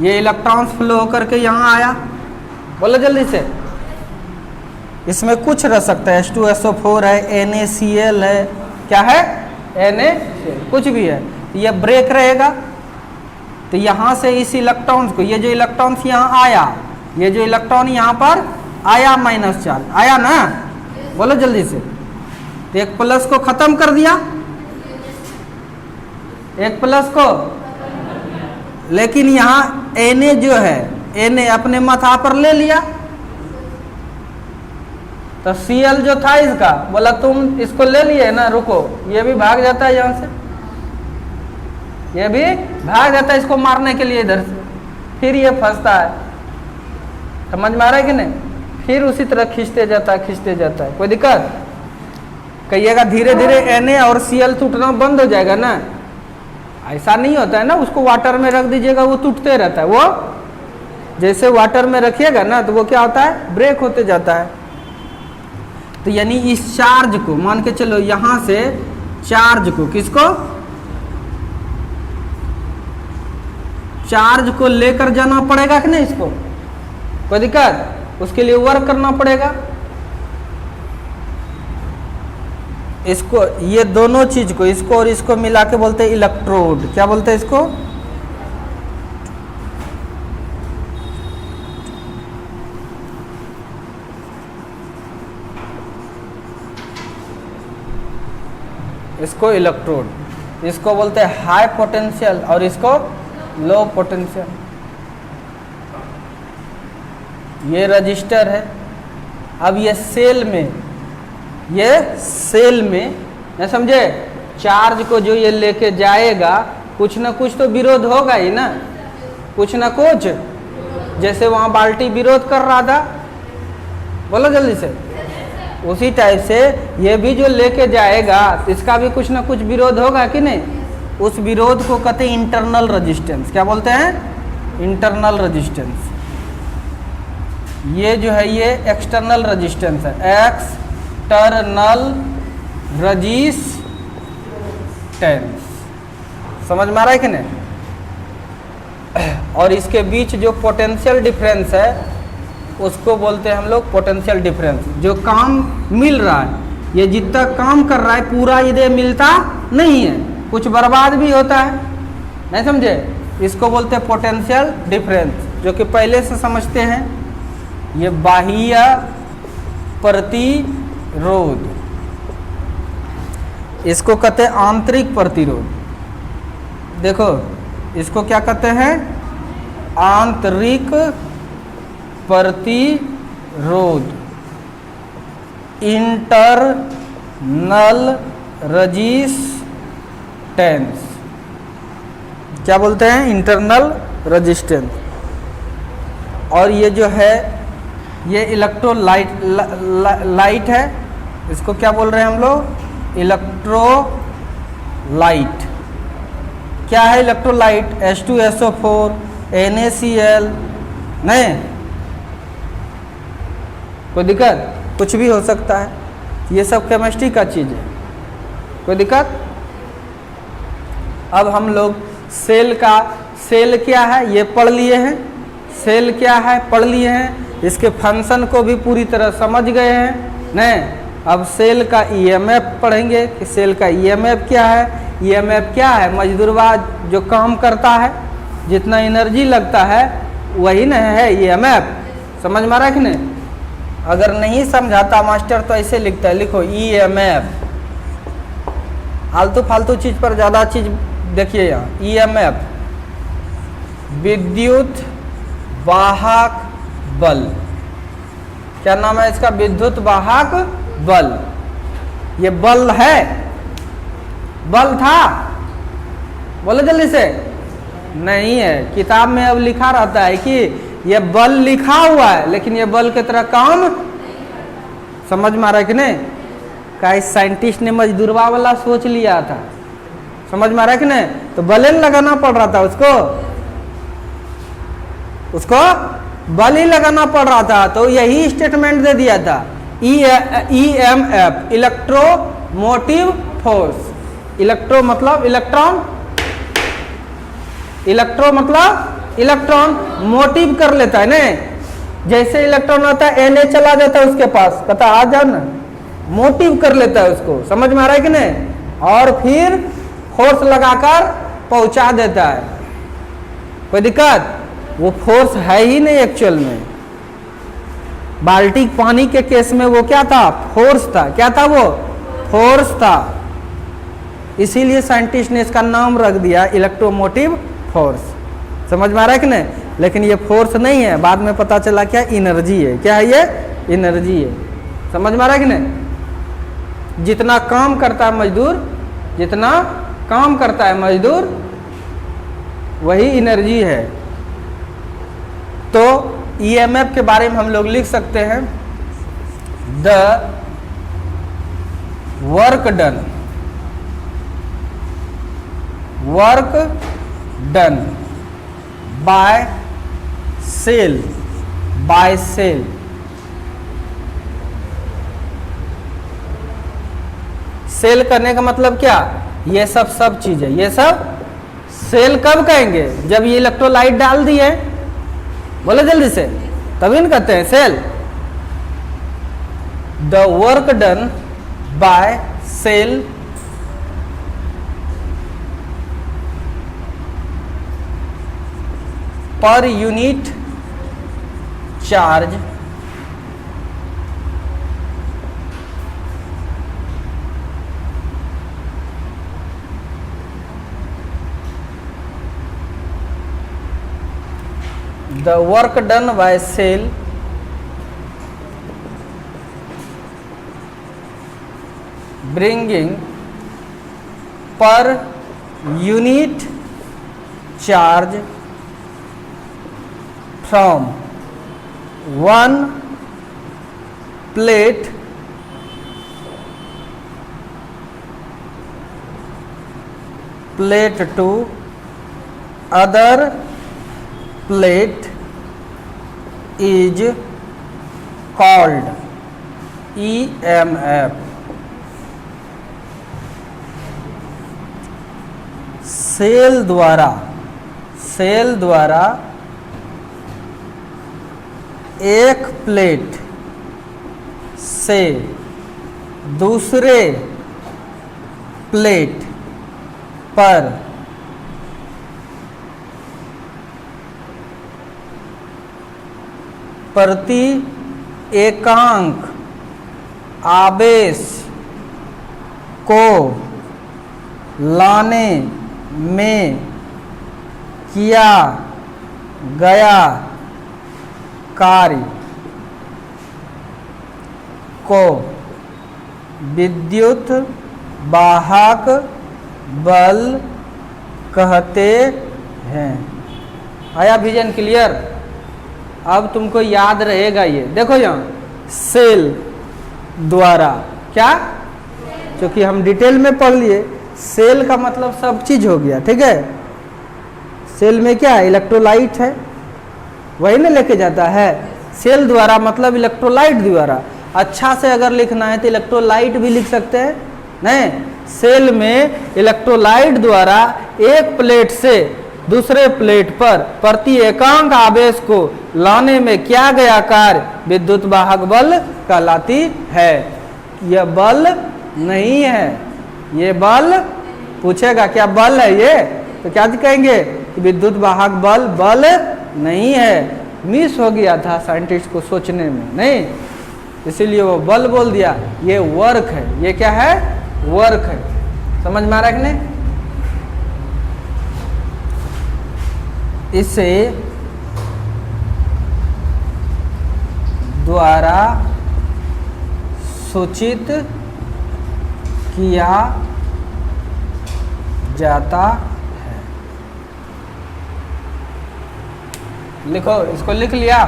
ये इलेक्ट्रॉन्स फ्लो होकर के यहाँ आया। बोलो जल्दी से। इसमें कुछ रह सकता है, H2SO4 है, NaCl है, क्या है? NaCl, कुछ भी है। ये ब्रेक रहेगा तो यहाँ से इस इलेक्ट्रॉन्स को, ये जो इलेक्ट्रॉन्स यहाँ आया, ये जो इलेक्ट्रॉन यहाँ पर आया, माइनस चार्ज आया ना, बोलो जल्दी से। तो एक प्लस को खत्म कर दिया, एक प्लस को, लेकिन यहाँ Na जो है, Na अपने माथा पर ले लिया, तो Cl जो था इसका, बोला तुम इसको ले लिए ना, रुको, ये भी भाग जाता है यहाँ से, ये भी भाग जाता है इसको मारने के लिए इधर से, फिर ये फंसता है। समझ में आ रहा है कि नहीं? फिर उसी तरह खींचते जाता है, खींचते जाता है। कोई दिक्कत? कहिएगा धीरे धीरे Na और Cl टूटना बंद हो जाएगा ना। ऐसा नहीं होता है ना, उसको वाटर में रख दीजिएगा वो टूटते रहता है। वो जैसे वाटर में रखिएगा ना तो वो क्या होता है? ब्रेक होते जाता है। तो यानी इस चार्ज को मान के चलो, यहां से चार्ज को, किसको? चार्ज को लेकर जाना पड़ेगा कि नहीं इसको? कोई दिक्कत? उसके लिए वर्क करना पड़ेगा। इसको, ये दोनों चीज को, इसको और इसको मिला के बोलते हैं इलेक्ट्रोड। क्या बोलते हैं इसको? इसको इलेक्ट्रोड, इसको बोलते हैं हाई पोटेंशियल और इसको लो पोटेंशियल। ये रजिस्टर है। अब ये सेल में, ये सेल में, न समझे, चार्ज को जो ये लेके जाएगा, कुछ ना कुछ तो विरोध होगा ही ना, कुछ ना कुछ। जैसे वहाँ बाल्टी विरोध कर रहा था, बोलो जल्दी से, उसी टाइप से ये भी जो लेके जाएगा इसका भी कुछ ना कुछ विरोध होगा कि नहीं? उस विरोध को कहते हैं इंटरनल रेजिस्टेंस। क्या बोलते हैं? Internal resistance. ये जो है ये एक्सटर्नल रेजिस्टेंस है, एक्सटर्नल रेजिस्टेंस। समझ में आ रहा है कि नहीं? और इसके बीच जो पोटेंशियल डिफरेंस है उसको बोलते हैं हम लोग पोटेंशियल डिफरेंस। जो काम मिल रहा है, ये जितना काम कर रहा है पूरा इधर मिलता नहीं है, कुछ बर्बाद भी होता है, नहीं समझे? इसको बोलते हैं पोटेंशियल डिफरेंस, जो कि पहले से समझते हैं। ये बाह्य प्रतिरोध, इसको कहते हैं आंतरिक प्रतिरोध। देखो इसको क्या कहते हैं? आंतरिक प्रतिरोध, इंटरनल रेजिस्टेंस। क्या बोलते हैं? Internal resistance. और ये जो है ये इलेक्ट्रोलाइट है, इसको क्या बोल रहे हैं हम लोग? इलेक्ट्रोलाइट। क्या है इलेक्ट्रोलाइट? H2SO4, NaCl। नहीं, कोई दिक्कत? कुछ भी हो सकता है, ये सब केमिस्ट्री का चीज़ है, कोई दिक्कत? अब हम लोग सेल क्या है ये पढ़ लिए हैं, सेल क्या है पढ़ लिए हैं, इसके फंक्शन को भी पूरी तरह समझ गए हैं। नहीं, अब सेल का ईएमएफ पढ़ेंगे कि सेल का ईएमएफ क्या है। ईएमएफ क्या है? मजदूरवा जो काम करता है, जितना एनर्जी लगता है वही न है ईएमएफ। समझ में आ रहा है कि नहीं? अगर नहीं समझाता मास्टर तो ऐसे लिखता है, लिखो ईएमएफ। आलतू फालतू चीज़ पर ज़्यादा चीज़ देखिए यहाँ। ईएमएफ विद्युत वाहक बल। क्या नाम है इसका? विद्युत वाहक बल। ये बल है, बल था? बोले जल्दी से। नहीं है, किताब में अब लिखा रहता है कि ये बल लिखा हुआ है, लेकिन ये बल की तरह काम समझ में आ रहा है कि नहीं? कई साइंटिस्ट ने मजदूरवा वाला सोच लिया था, समझ में आ रहा है कि नहीं? तो बल लगाना पड़ रहा था उसको बल ही लगाना पड़ रहा था, तो यही स्टेटमेंट दे दिया था। EMF electromotive force. इलेक्ट्रो मतलब इलेक्ट्रॉन, इलेक्ट्रो मतलब इलेक्ट्रॉन, मोटिव कर लेता है ना। जैसे इलेक्ट्रॉन होता है Na चला जाता है उसके पास, कहता आ जाओ ना, मोटिव कर लेता है उसको। समझ में आ रहा है कि नहीं? और फिर फोर्स लगाकर पहुंचा देता है। कोई दिक्कत? वो फोर्स है ही नहीं एक्चुअल में। बाल्टी पानी के केस में वो क्या था? फोर्स था। क्या था वो? फोर्स था। इसीलिए साइंटिस्ट ने इसका नाम रख दिया इलेक्ट्रोमोटिव फोर्स। समझ में आ रहा है कि नहीं? लेकिन ये फोर्स नहीं है, बाद में पता चला क्या एनर्जी है। क्या है ये? एनर्जी है। समझ में आ रहा है कि नहीं? जितना काम करता है मजदूर, जितना काम करता है मजदूर वही एनर्जी है। तो ईएमएफ के बारे में हम लोग लिख सकते हैं the work done by cell cell करने का मतलब क्या? ये सब चीज है। ये सब सेल कब कहेंगे? जब ये इलेक्ट्रोलाइट डाल दिए, बोले जल्दी से, तभी न कहते हैं cell. The work done by cell per unit charge the work done by cell bringing per unit charge from one plate to other plate is called EMF. Cell द्वारा एक प्लेट से दूसरे प्लेट पर प्रति एकांक आवेश को लाने में किया गया कार्य को विद्युत वाहक बल कहते हैं। आया विजन क्लियर? अब तुमको याद रहेगा ये, देखो यहाँ सेल द्वारा क्या, क्योंकि हम डिटेल में पढ़ लिए, सेल का मतलब सब चीज हो गया, ठीक है। सेल में क्या है? इलेक्ट्रोलाइट है, वही ना लेके जाता है। सेल द्वारा मतलब इलेक्ट्रोलाइट द्वारा। अच्छा से अगर लिखना है तो इलेक्ट्रोलाइट भी लिख सकते हैं, नहीं। सेल में इलेक्ट्रोलाइट द्वारा एक प्लेट से दूसरे प्लेट पर प्रति एकांक आवेश को लाने में किया गया कार्य विद्युत वाहक बल कहलाती है। यह बल नहीं है, ये बल पूछेगा क्या बल है ये, तो क्या कहेंगे कि विद्युत वाहक बल बल नहीं है। मिस हो गया था साइंटिस्ट को सोचने में, नहीं, इसीलिए वो बल बोल दिया। ये वर्क है, ये क्या है? वर्क है। समझ में आ रहा है कि नहीं? इसे द्वारा सूचित किया जाता है। लिखो, इसको लिख लिया।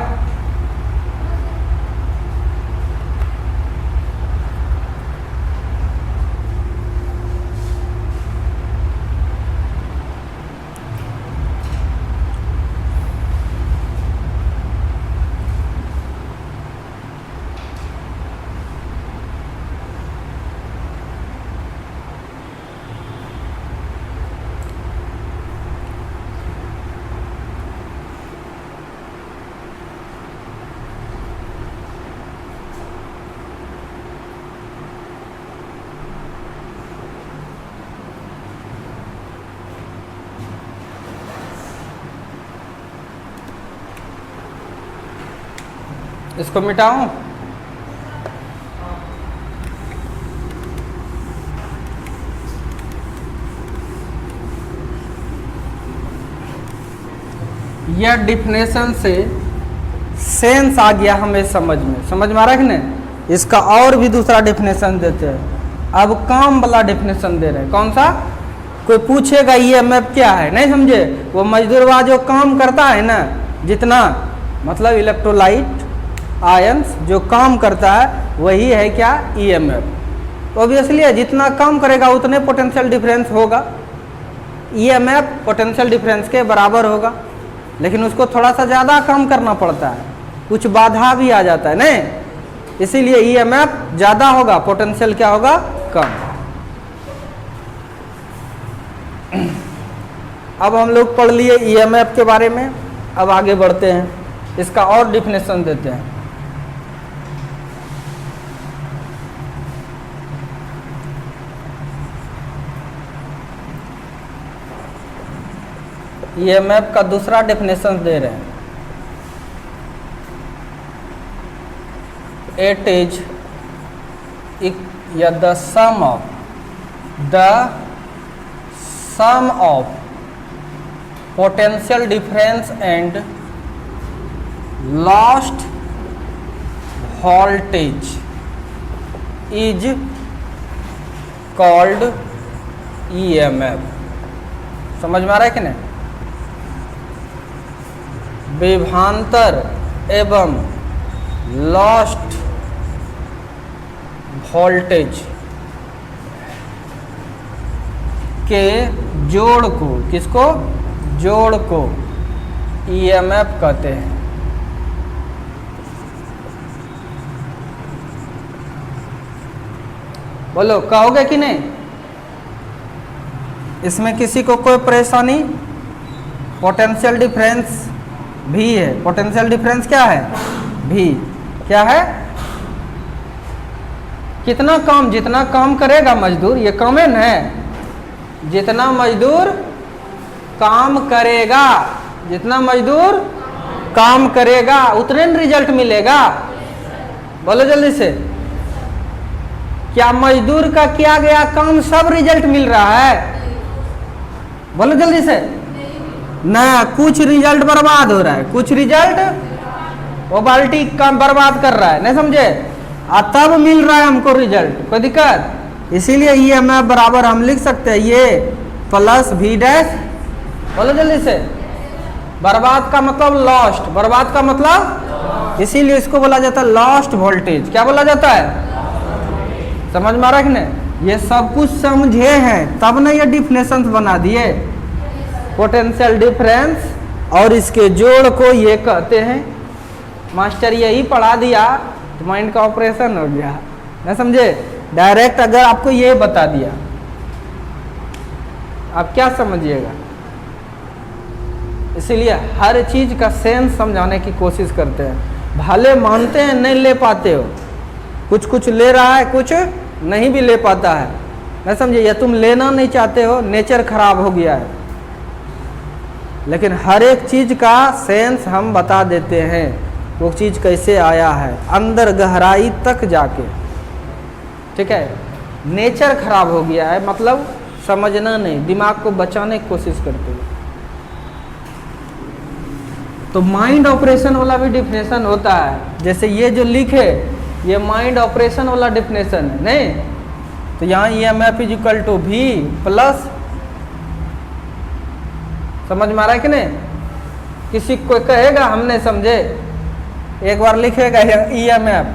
इसको मिटाऊं? यह डिफिनेशन से सेंस आ गया हमें समझ में। समझ में आ रहा है कि नहीं? इसका और भी दूसरा डिफिनेशन देते हैं। अब काम वाला डिफिनेशन दे रहे हैं। कौन सा? कोई पूछेगा ईएमएफ क्या है, नहीं समझे? वो मजदूरवा जो काम करता है ना, जितना मतलब इलेक्ट्रोलाइट आयंस जो काम करता है वही है क्या? ईएमएफ। तो ऑब्वियसली है, जितना काम करेगा उतने पोटेंशियल डिफरेंस होगा। ईएमएफ पोटेंशियल डिफरेंस के बराबर होगा, लेकिन उसको थोड़ा सा ज़्यादा काम करना पड़ता है, कुछ बाधा भी आ जाता है, नहीं, इसीलिए ईएमएफ ज़्यादा होगा, पोटेंशियल क्या होगा? कम। अब हम लोग पढ़ लिए ईएमएफ के बारे में। अब आगे बढ़ते हैं, इसका और डिफिनेशन देते हैं। ईएमएफ का दूसरा डेफिनेशन दे रहे हैं। It is the sum of potential difference and lost voltage is called EMF. समझ में आ रहा है कि नहीं? विभवांतर एवं लॉस्ट वोल्टेज के जोड़ को, किसको? जोड़ को ईएमएफ कहते हैं। बोलो, कहोगे कि नहीं? इसमें किसी को कोई परेशानी? पोटेंशियल डिफरेंस भी है। पोटेंशियल डिफरेंस क्या है? भी क्या है? कितना काम, जितना काम करेगा मजदूर, ये कॉमन है, जितना मजदूर काम करेगा, जितना मजदूर काम करेगा उतने रिजल्ट मिलेगा। बोलो जल्दी से, क्या मजदूर का किया गया काम सब रिजल्ट मिल रहा है? बोलो जल्दी से, ना, कुछ रिजल्ट बर्बाद हो रहा है, कुछ रिजल्ट वो बाल्टी काम बर्बाद कर रहा है, नहीं समझे, तब मिल रहा है हमको रिजल्ट, कोई दिक्कत। इसीलिए EMF बराबर हम लिख सकते हैं ये प्लस V डैश, बोलो जल्दी से। बर्बाद का मतलब लॉस्ट, बर्बाद का मतलब, इसीलिए इसको बोला जाता है लॉस्ट वोल्टेज। क्या बोला जाता है, समझ में आ रहा है कि नहीं? ये सब कुछ समझे हैं तब ना ये डिफिनेशंस बना दिए, पोटेंशियल डिफरेंस और इसके जोड़ को ये कहते हैं। मास्टर यही पढ़ा दिया तो माइंड का ऑपरेशन हो गया, ना समझे। डायरेक्ट अगर आपको ये बता दिया आप क्या समझिएगा। इसीलिए हर चीज का सेंस समझाने की कोशिश करते हैं। भले मानते हैं नहीं ले पाते हो, कुछ कुछ ले रहा है, कुछ नहीं भी ले पाता है, ना समझे। या तुम लेना नहीं चाहते हो, नेचर खराब हो गया है, लेकिन हर एक चीज का सेंस हम बता देते हैं, वो चीज कैसे आया है अंदर गहराई तक जाके, ठीक है। नेचर खराब हो गया है मतलब समझना नहीं, दिमाग को बचाने की कोशिश करते हो। तो माइंड ऑपरेशन वाला भी डिफिनेशन होता है, जैसे ये जो लिखे ये माइंड ऑपरेशन वाला डिफिनेशन है, नहीं। तो यहाँ EMF is equal to V plus, समझ में आ रहा है कि नहीं? किसी को कहेगा हमने समझे, एक बार लिखेगा EMF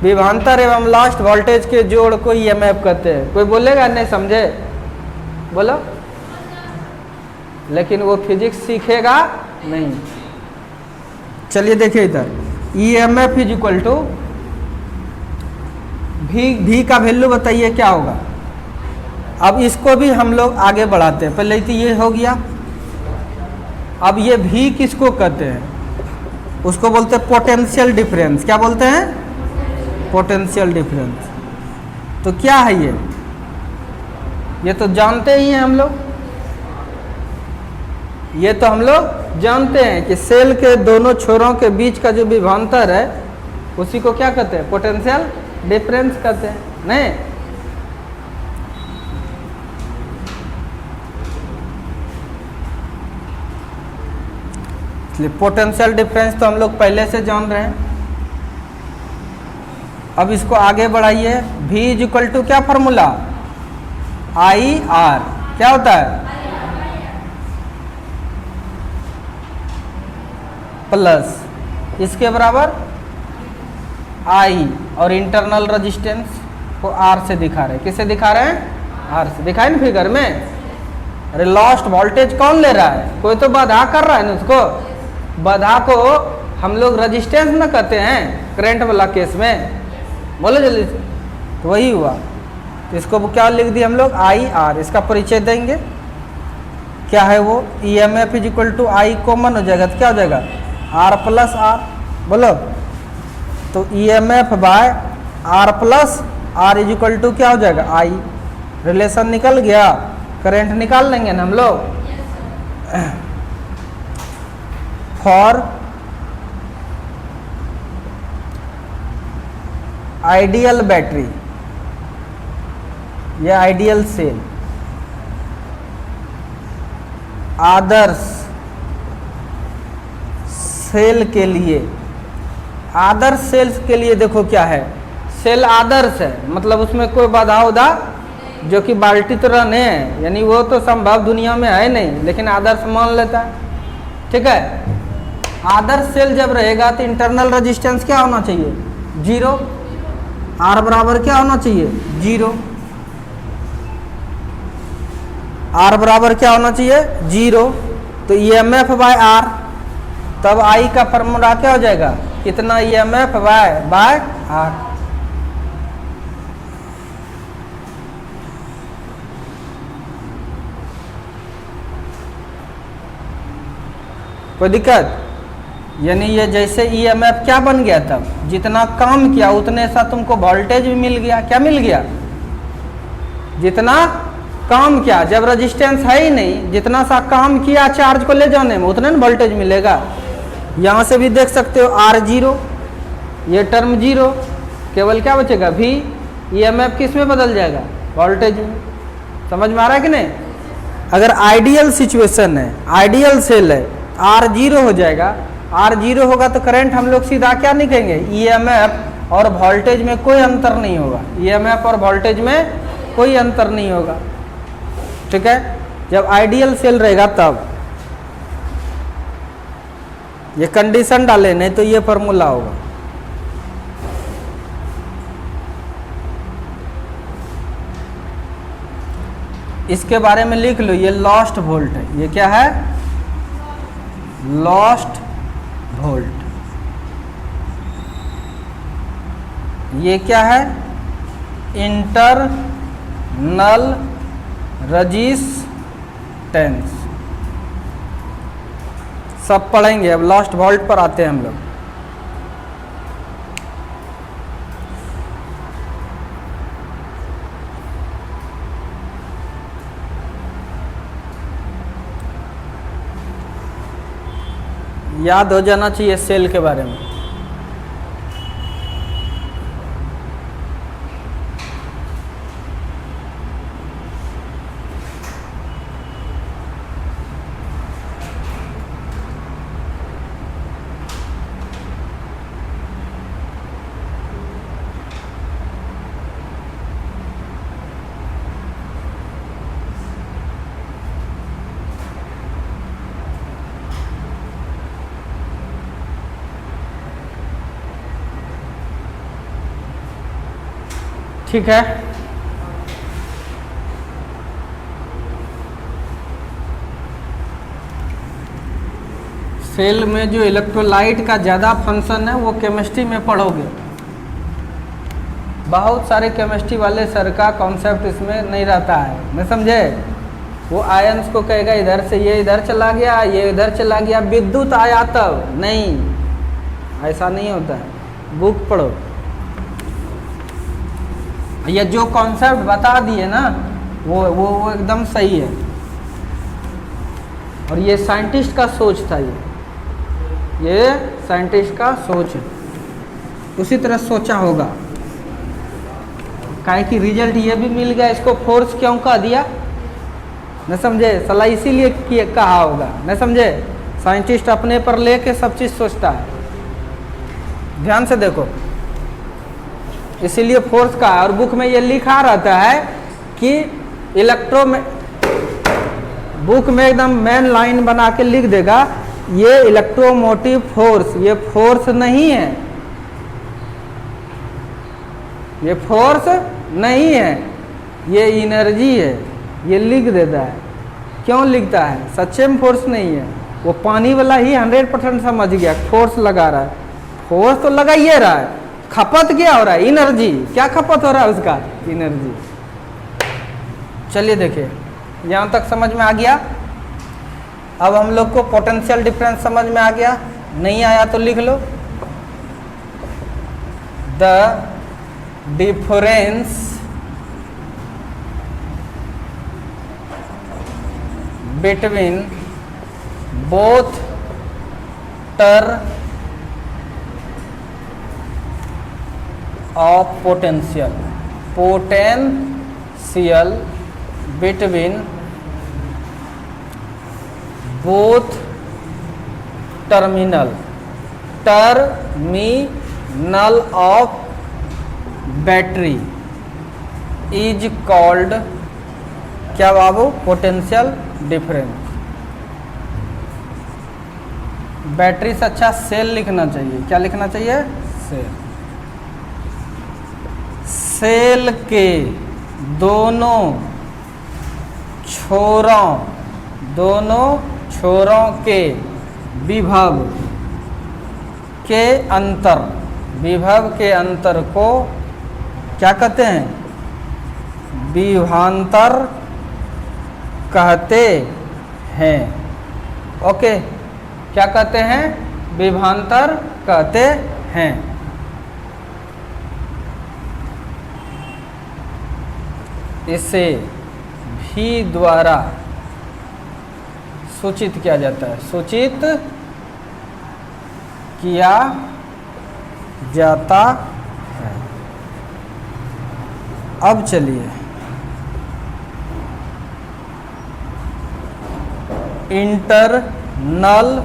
विभवांतर एवं लास्ट वोल्टेज के जोड़ को EMF कहते हैं, कोई बोलेगा नहीं समझे, बोलो। लेकिन वो फिजिक्स सीखेगा नहीं। चलिए देखिए इधर EMF is equal to V का वैल्यू बताइए क्या होगा। अब इसको भी हम लोग आगे बढ़ाते हैं, पहले तो ये हो गया। अब ये V किसको कहते हैं, उसको बोलते हैं पोटेंशियल डिफरेंस। क्या बोलते हैं, पोटेंशियल डिफरेंस। तो क्या है ये तो जानते ही हैं हम लोग, ये तो हम लोग जानते हैं कि सेल के दोनों छोरों के बीच का जो विभवांतर है उसी को क्या कहते हैं, पोटेंशियल डिफरेंस कहते हैं, नहीं। इसलिए पोटेंशियल डिफरेंस तो हम लोग पहले से जान रहे हैं। अब इसको आगे बढ़ाइए। V इज इक्वल टू क्या फॉर्मूला, IR। क्या होता है, प्लस इसके बराबर I, और इंटरनल रेजिस्टेंस को R से दिखा रहे हैं। किससे दिखा रहे हैं, R से। दिखाए ना फिगर में। अरे लॉस्ट वोल्टेज कौन ले रहा है, कोई तो बाधा कर रहा है ना उसको। बाधा को हम लोग रेजिस्टेंस ना कहते हैं करंट वाला केस में, बोलो जल्दी से। तो वही हुआ, तो इसको क्या लिख दिया हम लोग, IR। इसका परिचय देंगे क्या है वो, EMF is equal to I common हो जाएगा तो क्या हो जाएगा, R प्लस R। बोलो, तो EMF by R plus R is equal to क्या हो जाएगा, I। रिलेशन निकल गया, करंट निकाल लेंगे ना हम लोग। फॉर आइडियल बैटरी या आइडियल सेल, आदर्श सेल के लिए, आदर्श सेल्स के लिए देखो क्या है, सेल आदर्श है मतलब उसमें कोई बाधा उदा जो कि बाल्टी तो रहने है, यानी वो तो संभव दुनिया में है नहीं, लेकिन आदर्श मान लेता है, ठीक है। आदर्श सेल जब रहेगा तो इंटरनल रेजिस्टेंस क्या होना चाहिए, 0। R बराबर क्या होना चाहिए, 0। R बराबर क्या होना चाहिए, 0। तो EMF बाय R, तब I का फॉर्मूला क्या हो जाएगा, कितना, EMF बाय R। कोई दिक्कत, यानी ये जैसे EMF क्या बन गया, तब जितना काम किया उतने सा तुमको वोल्टेज भी मिल गया। क्या मिल गया, जितना काम किया, जब रेजिस्टेंस है ही नहीं, जितना सा काम किया चार्ज को ले जाने में उतना ना वोल्टेज मिलेगा। यहाँ से भी देख सकते हो R0, ये टर्म 0, केवल क्या बचेगा V। EMF किस में बदल जाएगा, वोल्टेज में। समझ में आ रहा है कि नहीं। अगर आइडियल सिचुएशन है, आइडियल सेल है, आर जीरो हो जाएगा। आर जीरो होगा तो करंट हम लोग सीधा क्या नहीं कहेंगे, ईएमएफ और वोल्टेज में कोई अंतर नहीं होगा, ईएमएफ और वोल्टेज में कोई अंतर नहीं होगा। ठीक है, जब आइडियल सेल रहेगा तब ये कंडीशन डाले, नहीं तो ये फॉर्मूला होगा। इसके बारे में लिख लो, ये लॉस्ट वोल्ट है। ये क्या है, लॉस्ट वोल्ट। ये क्या है, इंटरनल रेजिस्टेंस। सब पढ़ेंगे, अब लॉस्ट वोल्ट पर आते हैं हम लोग। याद हो जाना चाहिए सेल के बारे में। ठीक है, सेल में जो इलेक्ट्रोलाइट का ज़्यादा फंक्शन है वो केमिस्ट्री में पढ़ोगे। बहुत सारे केमिस्ट्री वाले सर का कॉन्सेप्ट इसमें नहीं रहता है, मैं समझे। वो आयंस को कहेगा इधर से ये इधर चला गया, ये इधर चला गया, विद्युत आया तब नहीं, ऐसा नहीं होता है। बुक पढ़ो, ये जो कॉन्सेप्ट बता दिए ना वो एकदम सही है। और ये साइंटिस्ट का सोच था, ये साइंटिस्ट का सोच है, उसी तरह सोचा होगा। काहे कि रिजल्ट ये भी मिल गया, इसको फोर्स क्यों कह दिया, न समझे, सला इसीलिए कहा होगा, न समझे। साइंटिस्ट अपने पर लेके सब चीज़ सोचता है, ध्यान से देखो, इसीलिए फोर्स का। और बुक में ये लिखा रहता है कि इलेक्ट्रो में, बुक में एकदम मेन लाइन बना के लिख देगा, ये इलेक्ट्रोमोटिव फोर्स, ये फोर्स नहीं है, ये फोर्स नहीं है, ये एनर्जी है, ये लिख देता है। क्यों लिखता है, सच्चे में फोर्स नहीं है। वो पानी वाला ही 100% समझ गया, फोर्स लगा रहा है। फोर्स तो लगा ही रहा है, खपत क्या हो रहा है, एनर्जी। क्या खपत हो रहा है उसका, एनर्जी। चलिए देखिए, यहाँ तक समझ में आ गया। अब हम लोग को पोटेंशियल डिफरेंस समझ में आ गया, नहीं आया तो लिख लो। The difference between both of potential between both terminal of battery is called क्या बाबू, पोटेंशियल डिफरेंस। बैटरी से अच्छा सेल लिखना चाहिए, क्या लिखना चाहिए, सेल। सेल के दोनों छोरों के विभव के अंतर को क्या कहते हैं, विभवांतर कहते हैं। ओके, क्या कहते हैं, विभवांतर कहते हैं। इसे भी द्वारा सूचित किया जाता है, सूचित किया जाता है। अब चलिए इंटरनल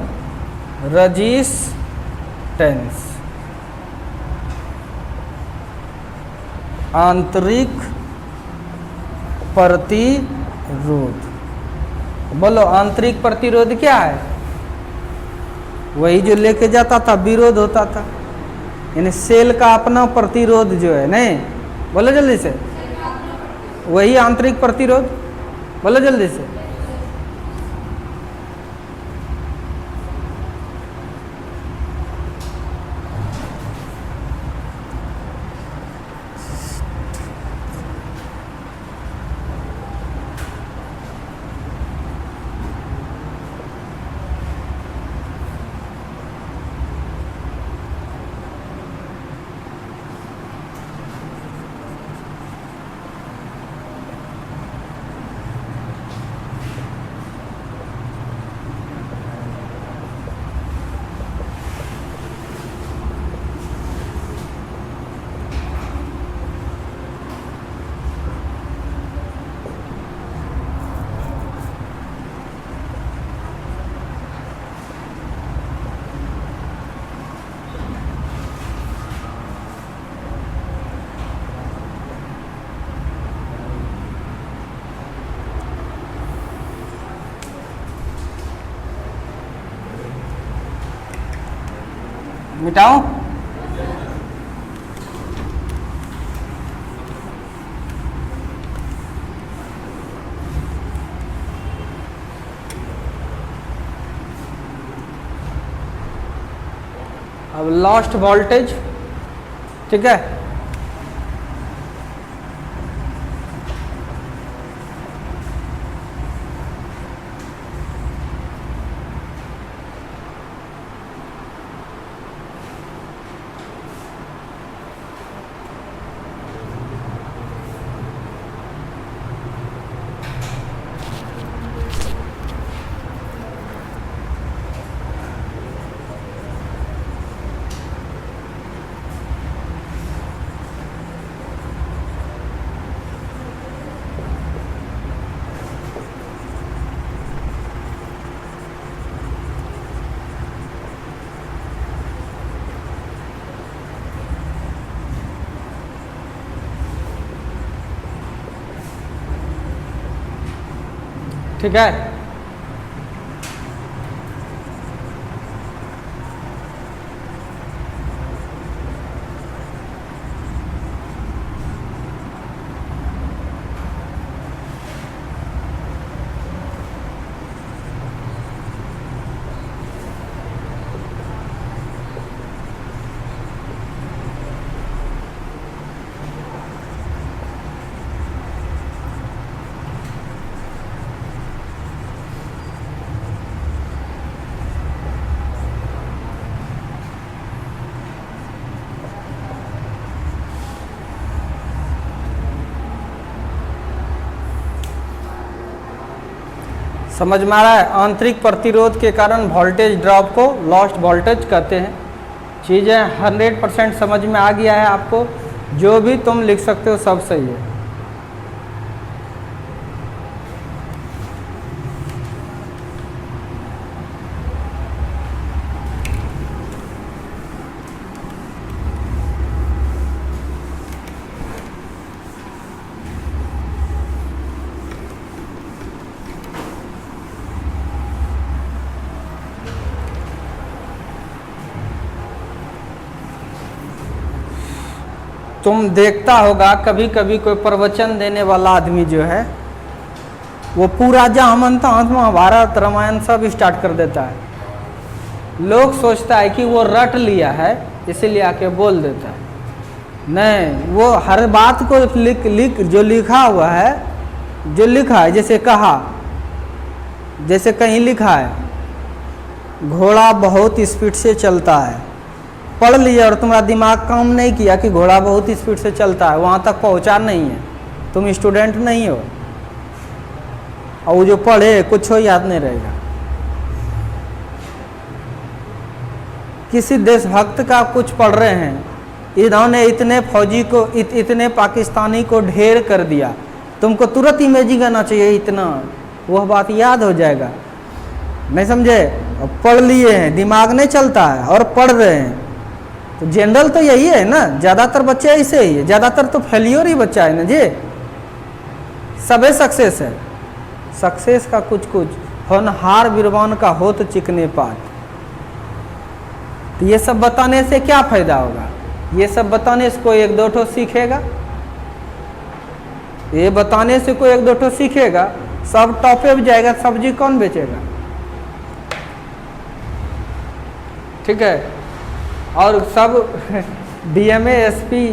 रेजिस्टेंस, आंतरिक प्रतिरोध। बोलो आंतरिक प्रतिरोध क्या है? वही जो लेके जाता था, विरोध होता था, यानी सेल का अपना प्रतिरोध जो है, नहीं बोलो जल्दी से, वही आंतरिक प्रतिरोध, बोलो जल्दी से। मिटाओ। अब लॉस्ट वोल्टेज, ठीक है, ठीक है। समझ में आ रहा है? आंतरिक प्रतिरोध के कारण वोल्टेज ड्रॉप को लॉस्ट वोल्टेज कहते हैं। चीज़ें 100% समझ में आ गया है आपको? जो भी तुम लिख सकते हो सब सही है। तुम देखता होगा कभी कभी कोई प्रवचन देने वाला आदमी जो है वो पूरा जहाँ तहाँ महाभारत रामायण सब स्टार्ट कर देता है। लोग सोचता है कि वो रट लिया है इसीलिए आके बोल देता है। नहीं, वो हर बात को जो लिखा हुआ है, जो लिखा है, जैसे कहा, जैसे कहीं लिखा है घोड़ा बहुत स्पीड से चलता है, पढ़ लिया और तुम्हारा दिमाग काम नहीं किया कि घोड़ा बहुत स्पीड से चलता है, वहाँ तक पहुँचा नहीं है, तुम स्टूडेंट नहीं हो। और वो जो पढ़े कुछ हो याद नहीं रहेगा। किसी देशभक्त का कुछ पढ़ रहे हैं, इन्होंने इतने फौजी को इतने पाकिस्तानी को ढेर कर दिया, तुमको तुरंत इमेजिंग आना चाहिए इतना, वह बात याद हो जाएगा। नहीं समझे? अब पढ़ लिए हैं, दिमाग नहीं चलता है और पढ़ रहे हैं, तो जनरल तो यही है ना, ज़्यादातर बच्चे ऐसे ही है, ज़्यादातर तो फेलियर ही बच्चा है ना जी, सबे सक्सेस है। सक्सेस का कुछ कुछ होनहार बिरबान का हो तो चिकने पात। तो ये सब बताने से क्या फायदा होगा? ये सब बताने से कोई एक दो ठो सीखेगा? ये बताने से कोई एक दो ठो सीखेगा? सब टॉपे पे जाएगा, सब्जी कौन बेचेगा? ठीक है, और सब डीएमए एसपी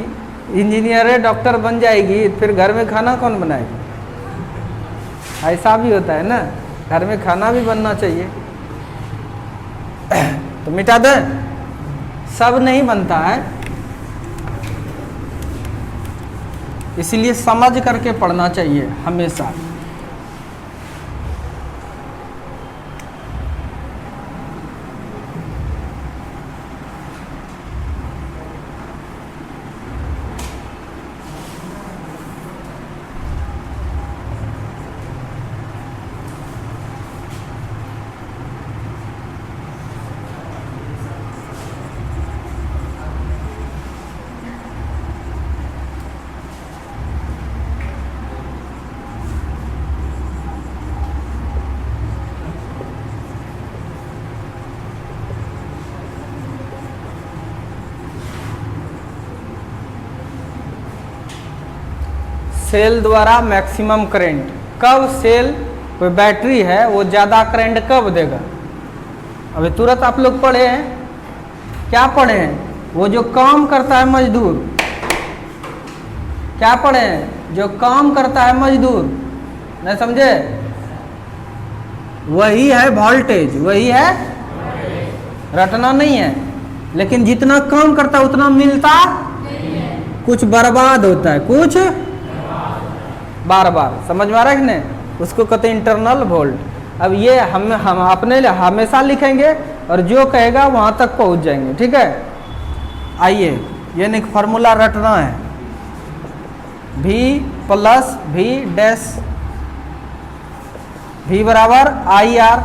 इंजीनियर डॉक्टर बन जाएगी, फिर घर में खाना कौन बनाएगा? ऐसा भी होता है ना, घर में खाना भी बनना चाहिए। तो मिटा दें, सब नहीं बनता है, इसीलिए समझ करके पढ़ना चाहिए हमेशा। सेल द्वारा मैक्सिमम करंट कब, सेल कोई बैटरी है वो ज़्यादा करंट कब देगा? अभी तुरंत आप लोग पढ़े हैं, क्या पढ़े हैं? वो जो काम करता है मजदूर, क्या पढ़े हैं? जो काम करता है मजदूर, नहीं समझे? वही है वोल्टेज, वही है, रटना नहीं है। लेकिन जितना काम करता है उतना मिलता नहीं है, कुछ बर्बाद होता है, कुछ बार बार। समझ में आ रहा है कि नहीं? उसको कहते हैं इंटरनल वोल्ट। अब ये हम अपने लिए हमेशा लिखेंगे और जो कहेगा वहाँ तक पहुँच जाएंगे, ठीक है? आइए, ये एक फार्मूला रटना है, V plus V dash, V बराबर आई आर,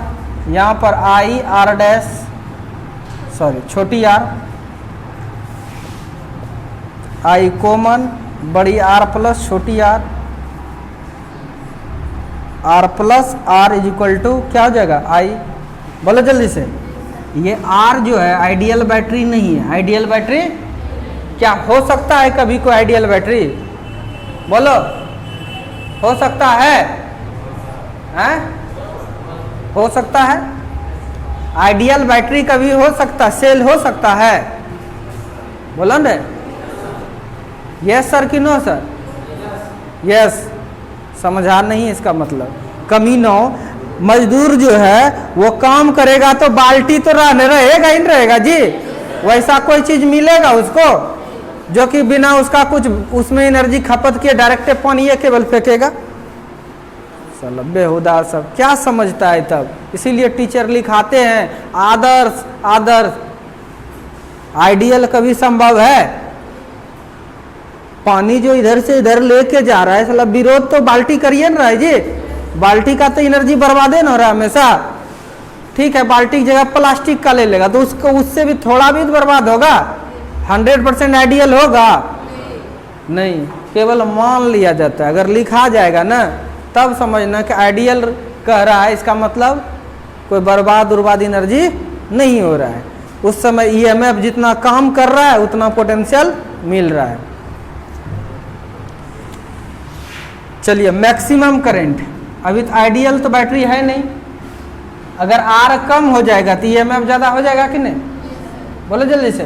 यहाँ पर आई आर डैश, सॉरी छोटी आर, आई कॉमन, बड़ी आर प्लस छोटी R, R plus R is equal to क्या हो जाएगा? आई। बोलो जल्दी से। ये आर जो है आइडियल बैटरी नहीं है। आइडियल बैटरी क्या हो सकता है कभी कोई आइडियल बैटरी? बोलो, हो सकता है? हैं? हो सकता है? आइडियल बैटरी कभी हो सकता, सेल हो सकता है? बोलो ना, यस सर कि नो सर? यस। समझा नहीं इसका मतलब, कमीनों मजदूर जो है वो काम करेगा तो बाल्टी तो रहेगा ही नहीं रहेगा जी। वैसा कोई चीज मिलेगा उसको जो कि बिना उसका कुछ उसमें एनर्जी खपत किए डायरेक्ट पानी केवल फेंकेगा? साला बेहुदा सब क्या समझता है तब। इसीलिए टीचर लिखाते हैं आदर्श आदर्श। आइडियल कभी संभव है? पानी जो इधर से इधर लेके जा रहा है, साला विरोध तो बाल्टी करिए ना जी। बाल्टी का तो एनर्जी बर्बादे ना हो रहा है हमेशा। ठीक है, बाल्टी की जगह प्लास्टिक का ले लेगा तो उसको उससे भी थोड़ा भी बर्बाद होगा? 100% आइडियल होगा? नहीं, केवल मान लिया जाता है। अगर लिखा जाएगा ना तब समझना कि आइडियल कह रहा है, इसका मतलब कोई बर्बाद उर्बाद एनर्जी नहीं हो रहा है। उस समय ईएमएफ जितना काम कर रहा है उतना पोटेंशियल मिल रहा है। चलिए, मैक्सिमम करंट। अभी तो आइडियल तो बैटरी है नहीं, अगर आर कम हो जाएगा तो ईएमएफ ज़्यादा हो जाएगा कि नहीं? बोलो जल्दी से।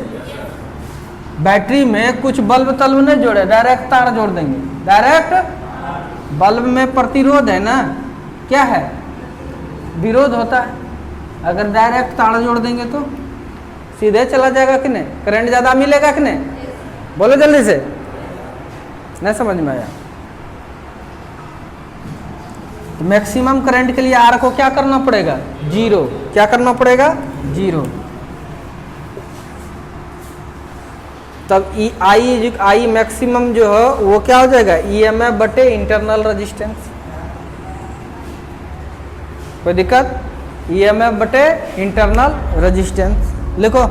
बैटरी में कुछ बल्ब तल्ब नहीं जोड़े, डायरेक्ट तार जोड़ देंगे। डायरेक्ट बल्ब में प्रतिरोध है ना, क्या है? विरोध होता है। अगर डायरेक्ट तार जोड़ देंगे तो सीधे चला जाएगा कि नहीं? करंट ज़्यादा मिलेगा कि नहीं? बोलो जल्दी से। नहीं समझ में आया? तो मैक्सिमम करंट के लिए आर को क्या करना पड़ेगा? जीरो। क्या करना पड़ेगा? जीरो। तब आई मैक्सिमम जो है वो क्या हो जाएगा? ईएमएफ बटे इंटरनल रेजिस्टेंस। कोई दिक्कत? ईएमएफ बटे इंटरनल रेजिस्टेंस लिखो।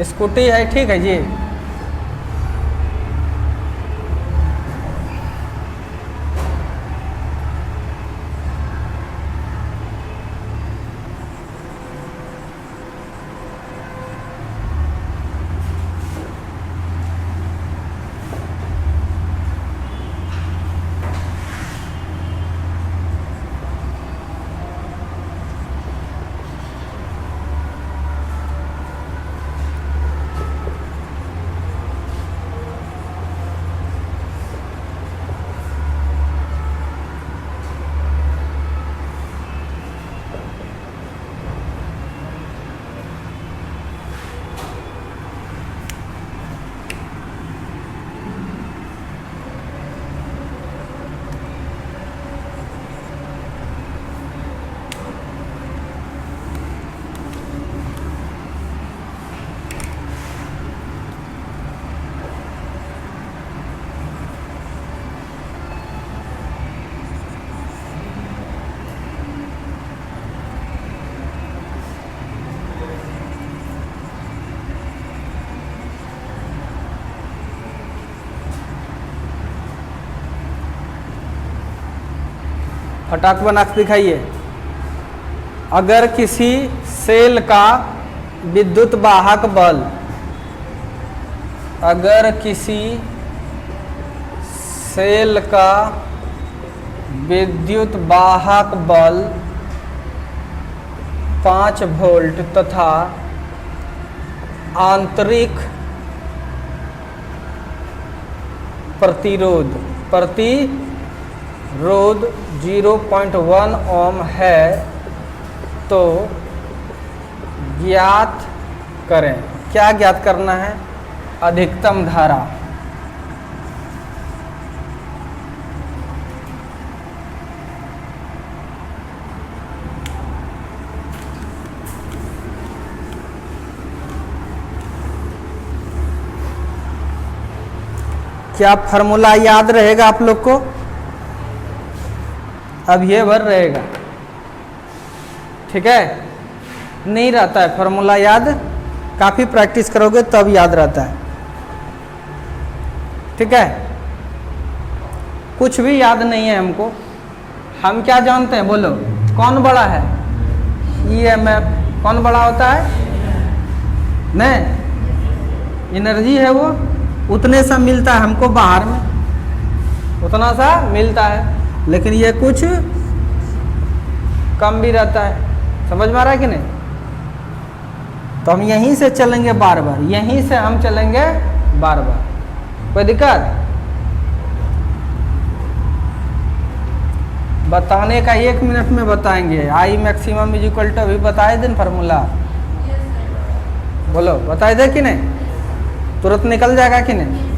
स्कूटी है, ठीक है जी। फटाक बनाक दिखाइए। अगर किसी सेल का विद्युत वाहक बल, अगर किसी सेल का विद्युत वाहक बल 5 वोल्ट तथा आंतरिक प्रतिरोध 0.1 ओम है तो ज्ञात करें। क्या ज्ञात करना है? अधिकतम धारा। क्या फॉर्मूला याद रहेगा आप लोग को? अब ये भर रहेगा, ठीक है? नहीं रहता है फॉर्मूला याद, काफ़ी प्रैक्टिस करोगे तब याद रहता है, ठीक है? कुछ भी याद नहीं है हमको। हम क्या जानते हैं बोलो? कौन बड़ा है? ईएमएफ। कौन बड़ा होता है? नहीं, एनर्जी है वो, उतने सा मिलता है हमको बाहर में, उतना सा मिलता है, लेकिन ये कुछ कम भी रहता है। समझ में आ रहा है कि नहीं? तो हम यहीं से चलेंगे बार बार, यहीं से हम चलेंगे बार बार। कोई दिक्कत? बताने का 1 मिनट में बताएंगे। I maximum is equal to, अभी बताए दिन फार्मूला, बोलो बताए दे कि नहीं? तुरंत निकल जाएगा कि नहीं?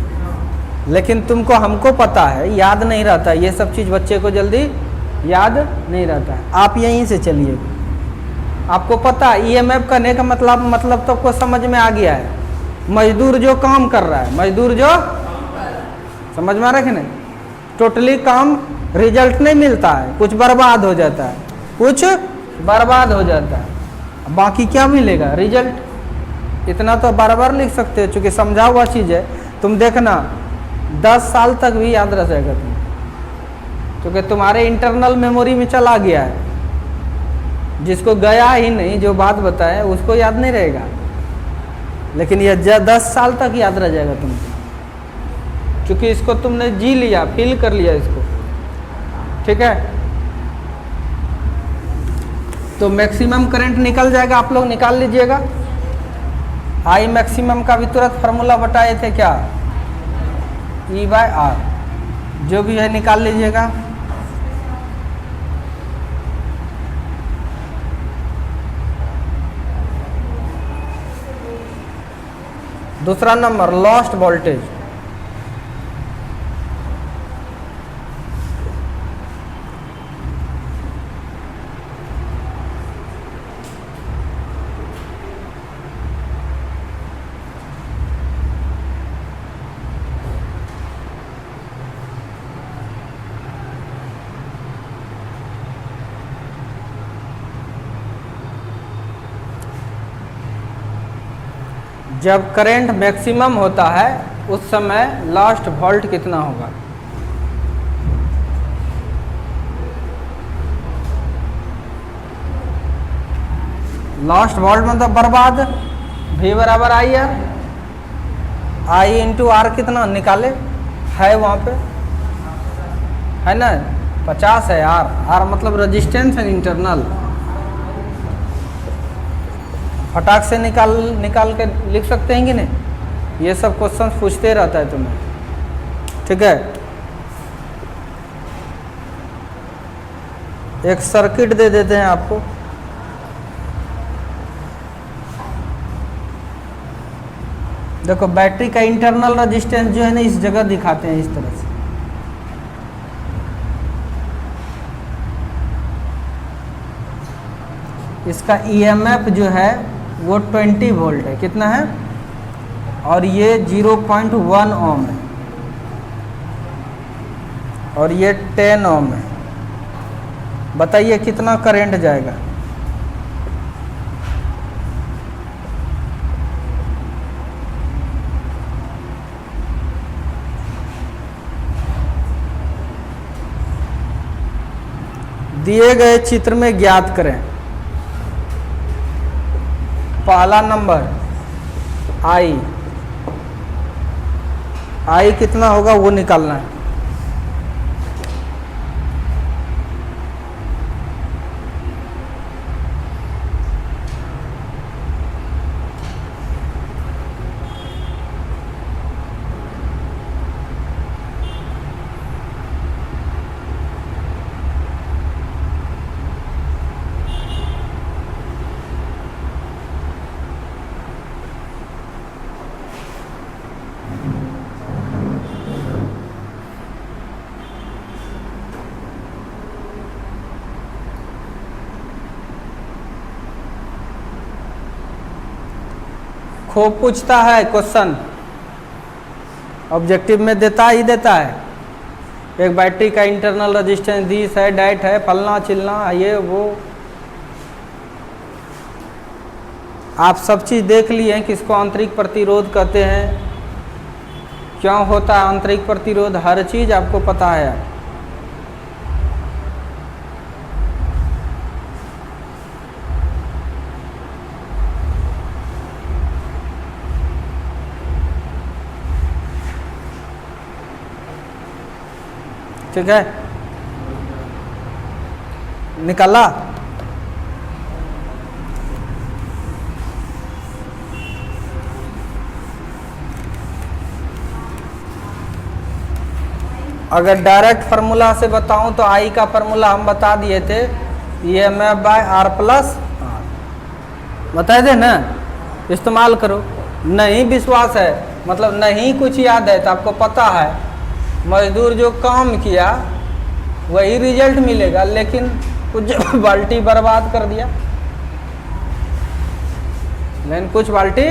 लेकिन तुमको हमको पता है, याद नहीं रहता ये सब चीज़, बच्चे को जल्दी याद नहीं रहता है। आप यहीं से चलिए, आपको पता है ईएमएफ करने का मतलब तो आपको समझ में आ गया है। मजदूर जो काम कर रहा है, मजदूर जो, समझ में आ रहा है कि नहीं? टोटली काम रिजल्ट नहीं मिलता है, कुछ बर्बाद हो जाता है, कुछ बर्बाद हो जाता है, बाकी क्या मिलेगा? रिजल्ट। इतना तो बार बार लिख सकते हो, चूँकि समझा हुआ चीज़ है। तुम देखना 10 साल तक भी याद रह जाएगा तुम, क्योंकि तुम्हारे इंटरनल मेमोरी में चला गया है। जिसको गया ही नहीं, जो बात बताए उसको याद नहीं रहेगा, लेकिन ये 10 साल तक याद रह जाएगा तुमको, क्योंकि इसको तुमने जी लिया, फील कर लिया इसको, ठीक है? तो मैक्सिमम करंट निकल जाएगा, आप लोग निकाल लीजिएगा। आई मैक्सिमम का भी तुरंत फार्मूला बताए थे क्या? E/R, जो भी है निकाल लीजिएगा। दूसरा नंबर लॉस्ट वोल्टेज, जब करंट मैक्सिमम होता है उस समय लास्ट वोल्ट कितना होगा। लास्ट वोल्ट मतलब बर्बाद, V बराबर I R, I into R कितना निकाले है वहाँ पे, है ना 50 है। आर मतलब रेजिस्टेंस है इंटरनल, फटाक से निकाल के लिख सकते हैं कि नहीं। ये सब क्वेश्चन पूछते रहता है तुम्हें, ठीक है। एक सर्किट दे देते हैं आपको, देखो बैटरी का इंटरनल रेजिस्टेंस जो है ना इस जगह दिखाते हैं इस तरह से। इसका ईएमएफ जो है वो 20 वोल्ट है, कितना है, और ये 0.1 ओम है और ये 10 ओम है। बताइए कितना करंट जाएगा। दिए गए चित्र में ज्ञात करें। पहला नंबर आई कितना होगा वो निकालना है। खूब पूछता है क्वेश्चन, ऑब्जेक्टिव में देता ही देता है। एक बैटरी का इंटरनल रेजिस्टेंस दिस है, डैट है, फलना चिलना, ये वो आप सब चीज़ देख लिए हैं। किसको आंतरिक प्रतिरोध कहते हैं, क्यों होता है आंतरिक प्रतिरोध, हर चीज़ आपको पता है। ठीक है, निकाला। अगर डायरेक्ट फार्मूला से बताऊं तो आई का फार्मूला हम बता दिए थे, EMF by R plus r, बताए थे ना, इस्तेमाल करो। नहीं विश्वास है मतलब नहीं कुछ याद है तो आपको पता है मजदूर जो काम किया वही रिजल्ट मिलेगा, लेकिन कुछ बाल्टी बर्बाद कर दिया, लेकिन कुछ बाल्टी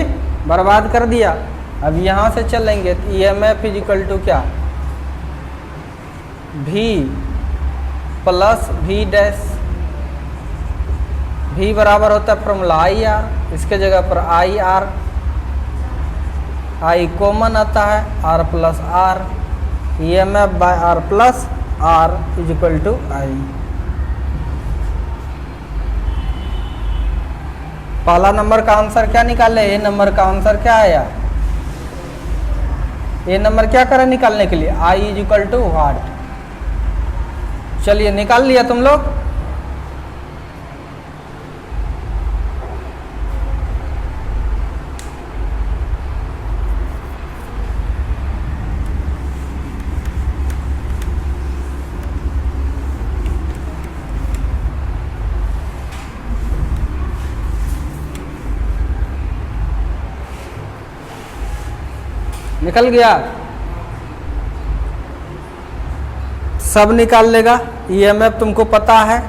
बर्बाद कर दिया। अब यहाँ से चलेंगे तो EMF इजिकल टू क्या, V plus V dash, V बराबर होता है फॉर्मूला IR, इसके जगह पर IR, I कॉमन आता है, R plus R, EMF by R plus R is equal to I. पहला नंबर का आंसर क्या निकाले, ए नंबर का आंसर क्या आया, ए नंबर क्या करें निकालने के लिए, I is equal to what. चलिए निकाल लिया तुम लोग। निकल गया, सब निकाल लेगा। ईएमएफ तुमको पता है,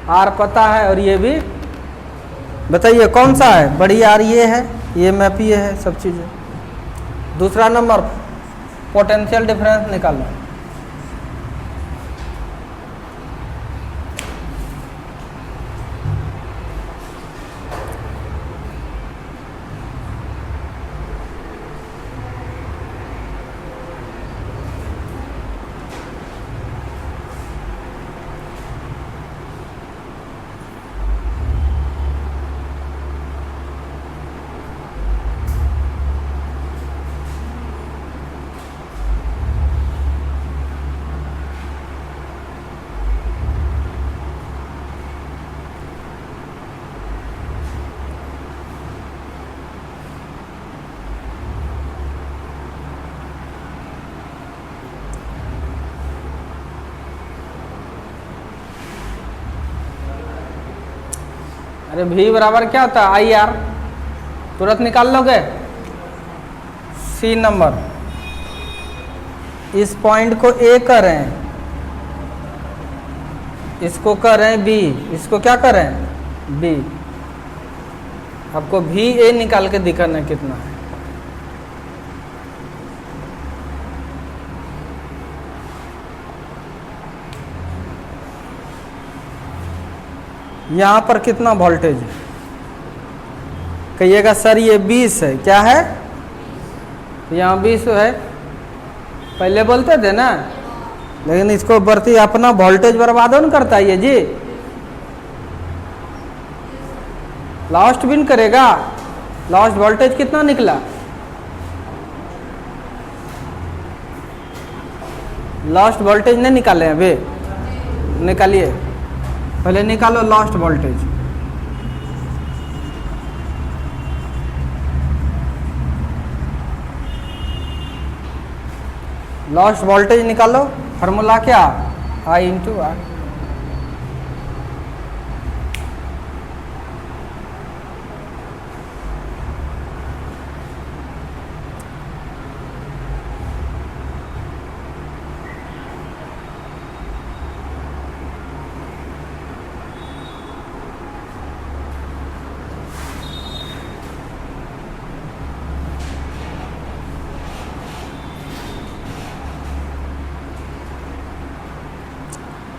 आर पता है, और ये भी बताइए कौन सा है, बड़ी आर ये है, ईएमएफ ये है, सब चीज़ें। दूसरा नंबर पोटेंशियल डिफरेंस निकालो। अरे भी बराबर क्या होता है, आई आर, तुरंत निकाल लोगे। सी नंबर, इस पॉइंट को ए करें, इसको करें बी, इसको क्या करें बी। आपको भी ए निकाल के दिखाना है कितना है। यहां पर कितना वोल्टेज है, कहिएगा सर ये 20 है, क्या है, तो यहाँ 20 है, पहले बोलते थे ना, लेकिन इसको बढ़ती अपना वोल्टेज बर्बाद नहीं करता है ये जी, लास्ट बिन करेगा। लास्ट वोल्टेज कितना निकला, लास्ट वोल्टेज नहीं निकाले अभी, निकालिए पहले, निकालो लास्ट वोल्टेज। लास्ट वोल्टेज निकालो, फार्मूला क्या, आई इंटू आर।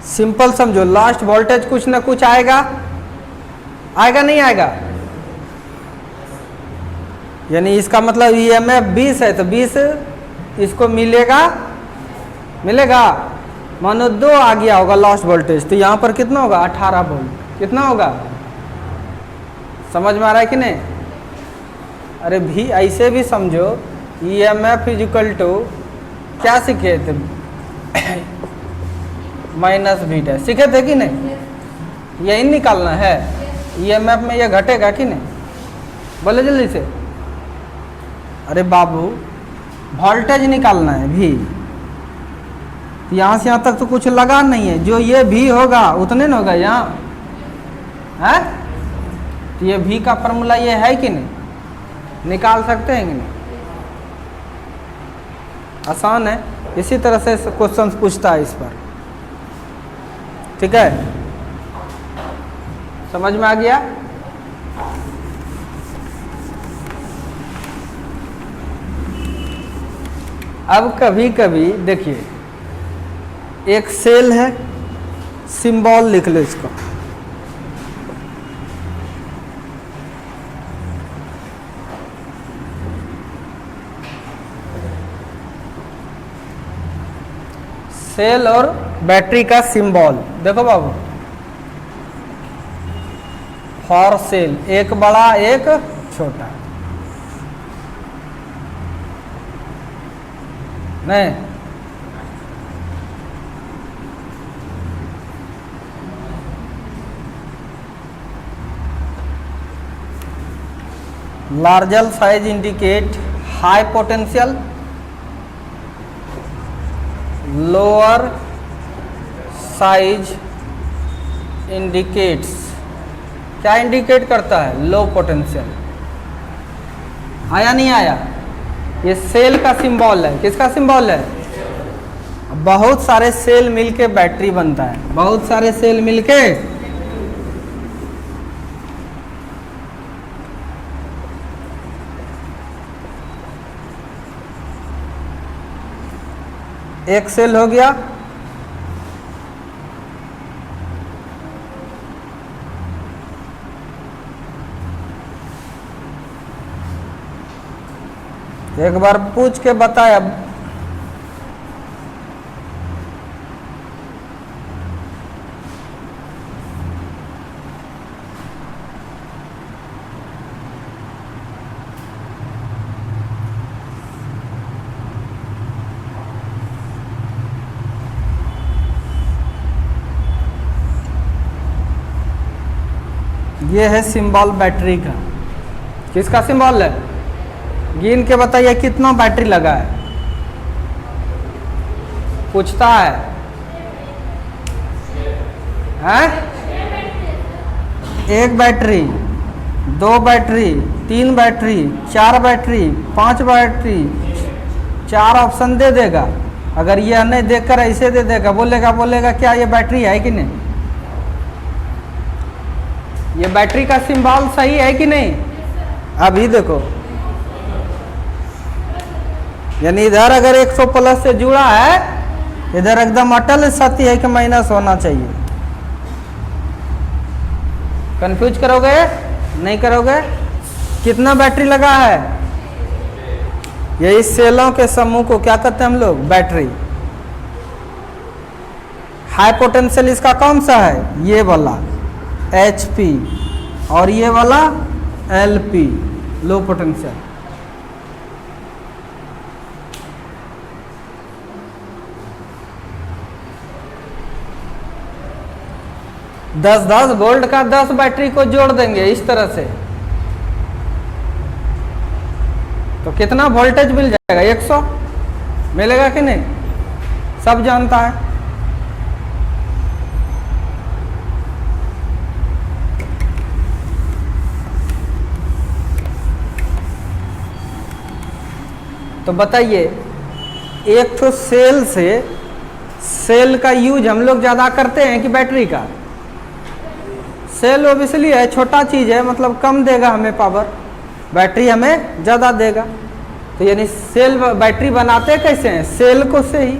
सिंपल समझो, लास्ट वोल्टेज कुछ ना कुछ आएगा, आएगा नहीं आएगा, यानी इसका मतलब ईएमएफ 20 है तो 20 इसको मिलेगा, मिलेगा। मानो 2 आ गया होगा लास्ट वोल्टेज, तो यहाँ पर कितना होगा 18 वोल्ट, कितना होगा, समझ में आ रहा है कि नहीं। अरे भी ऐसे भी समझो, ईएमएफ इक्वल टू क्या सीखे थे, माइनस भी डैश, सीखे थे कि नहीं, यही निकालना है। ईएमएफ में यह घटेगा कि नहीं, बोले जल्दी से। अरे बाबू वोल्टेज निकालना है भी, यहाँ से यहाँ तक तो कुछ लगा नहीं है, जो ये भी होगा उतने न होगा यहाँ है, तो ये भी का फॉर्मूला ये है कि नहीं, निकाल सकते हैं कि नहीं, आसान है। इसी तरह से क्वेश्चन पूछता है इस पर, ठीक है, समझ में आ गया। अब कभी कभी देखिए, एक सेल है, सिंबल लिख लो इसका, सेल और बैटरी का सिंबल देखो बाबू, फॉर सेल, एक बड़ा एक छोटा, नहीं larger size indicate high potential, lower size indicates, क्या इंडिकेट करता है, लो पोटेंशियल। आया नहीं आया, ये सेल का सिंबल है। किसका सिंबल है? बहुत सारे सेल मिलके बैटरी बनता है, बहुत सारे सेल मिलके एक सेल हो गया, एक बार पूछ के बताया। ये है सिंबल बैटरी का। किसका सिंबल है? गिन के बताइए कितना बैटरी लगा है। पूछता है, हैं? एक बैटरी, दो बैटरी, तीन बैटरी, चार बैटरी, पांच बैटरी, चार ऑप्शन दे देगा। अगर यह नहीं देखकर ऐसे दे देगा, बोलेगा क्या ये बैटरी है कि नहीं? ये बैटरी का सिंबल सही है कि नहीं? अभी देखो, यानी इधर अगर 100 प्लस से जुड़ा है, इधर एकदम अटल सत्य है कि माइनस होना चाहिए। कंफ्यूज करोगे? नहीं करोगे? कितना बैटरी लगा है? ये इस सेलों के समूह को क्या कहते हैं हम लोग? बैटरी। हाई पोटेंशियल इसका कौन सा है? ये वाला HP, और ये वाला LP, लो पोटेंशियल। दस वोल्ट का 10 बैटरी को जोड़ देंगे इस तरह से, तो कितना वोल्टेज मिल जाएगा? 100 मिलेगा कि नहीं? सब जानता है। तो बताइए, एक तो सेल से, सेल का यूज हम लोग ज़्यादा करते हैं कि बैटरी का? सेल ओबियसली है, छोटा चीज़ है, मतलब कम देगा हमें पावर, बैटरी हमें ज़्यादा देगा। तो यानी सेल बैटरी बनाते कैसे हैं? सेल को से ही।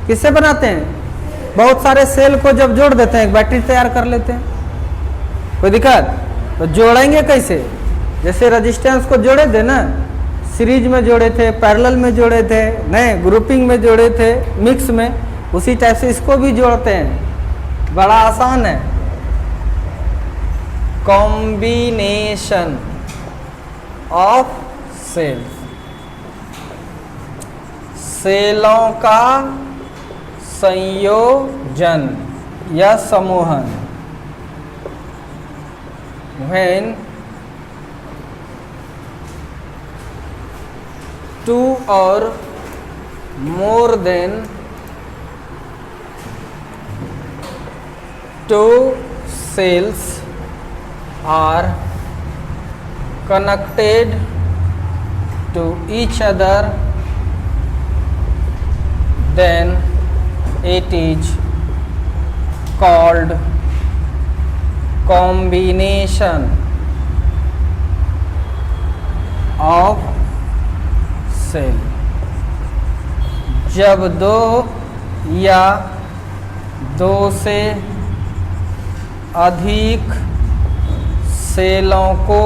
किससे बनाते हैं? बहुत सारे सेल को जब जोड़ देते हैं एक बैटरी तैयार कर लेते हैं। कोई दिक्कत? तो जोड़ेंगे कैसे? जैसे रेजिस्टेंस को जोड़े थे ना, सीरीज में जोड़े थे, पैरेलल में जोड़े थे, नहीं ग्रुपिंग में जोड़े थे, मिक्स में, उसी टाइप से इसको भी जोड़ते हैं। बड़ा आसान है। कॉम्बिनेशन ऑफ सेल, सेलों का संयोजन या समूहन। When two or more than two cells are connected to each other, then it is called combination of cell. जब दो या दो से अधिक सेलों को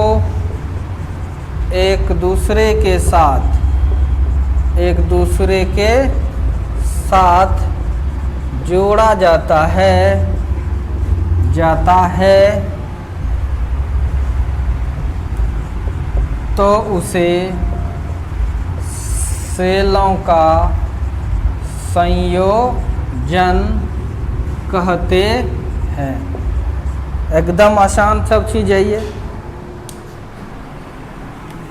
एक दूसरे के साथ जोड़ा जाता है तो उसे सेलों का संयोजन कहते हैं। एकदम आसान सब चीज़ है ये।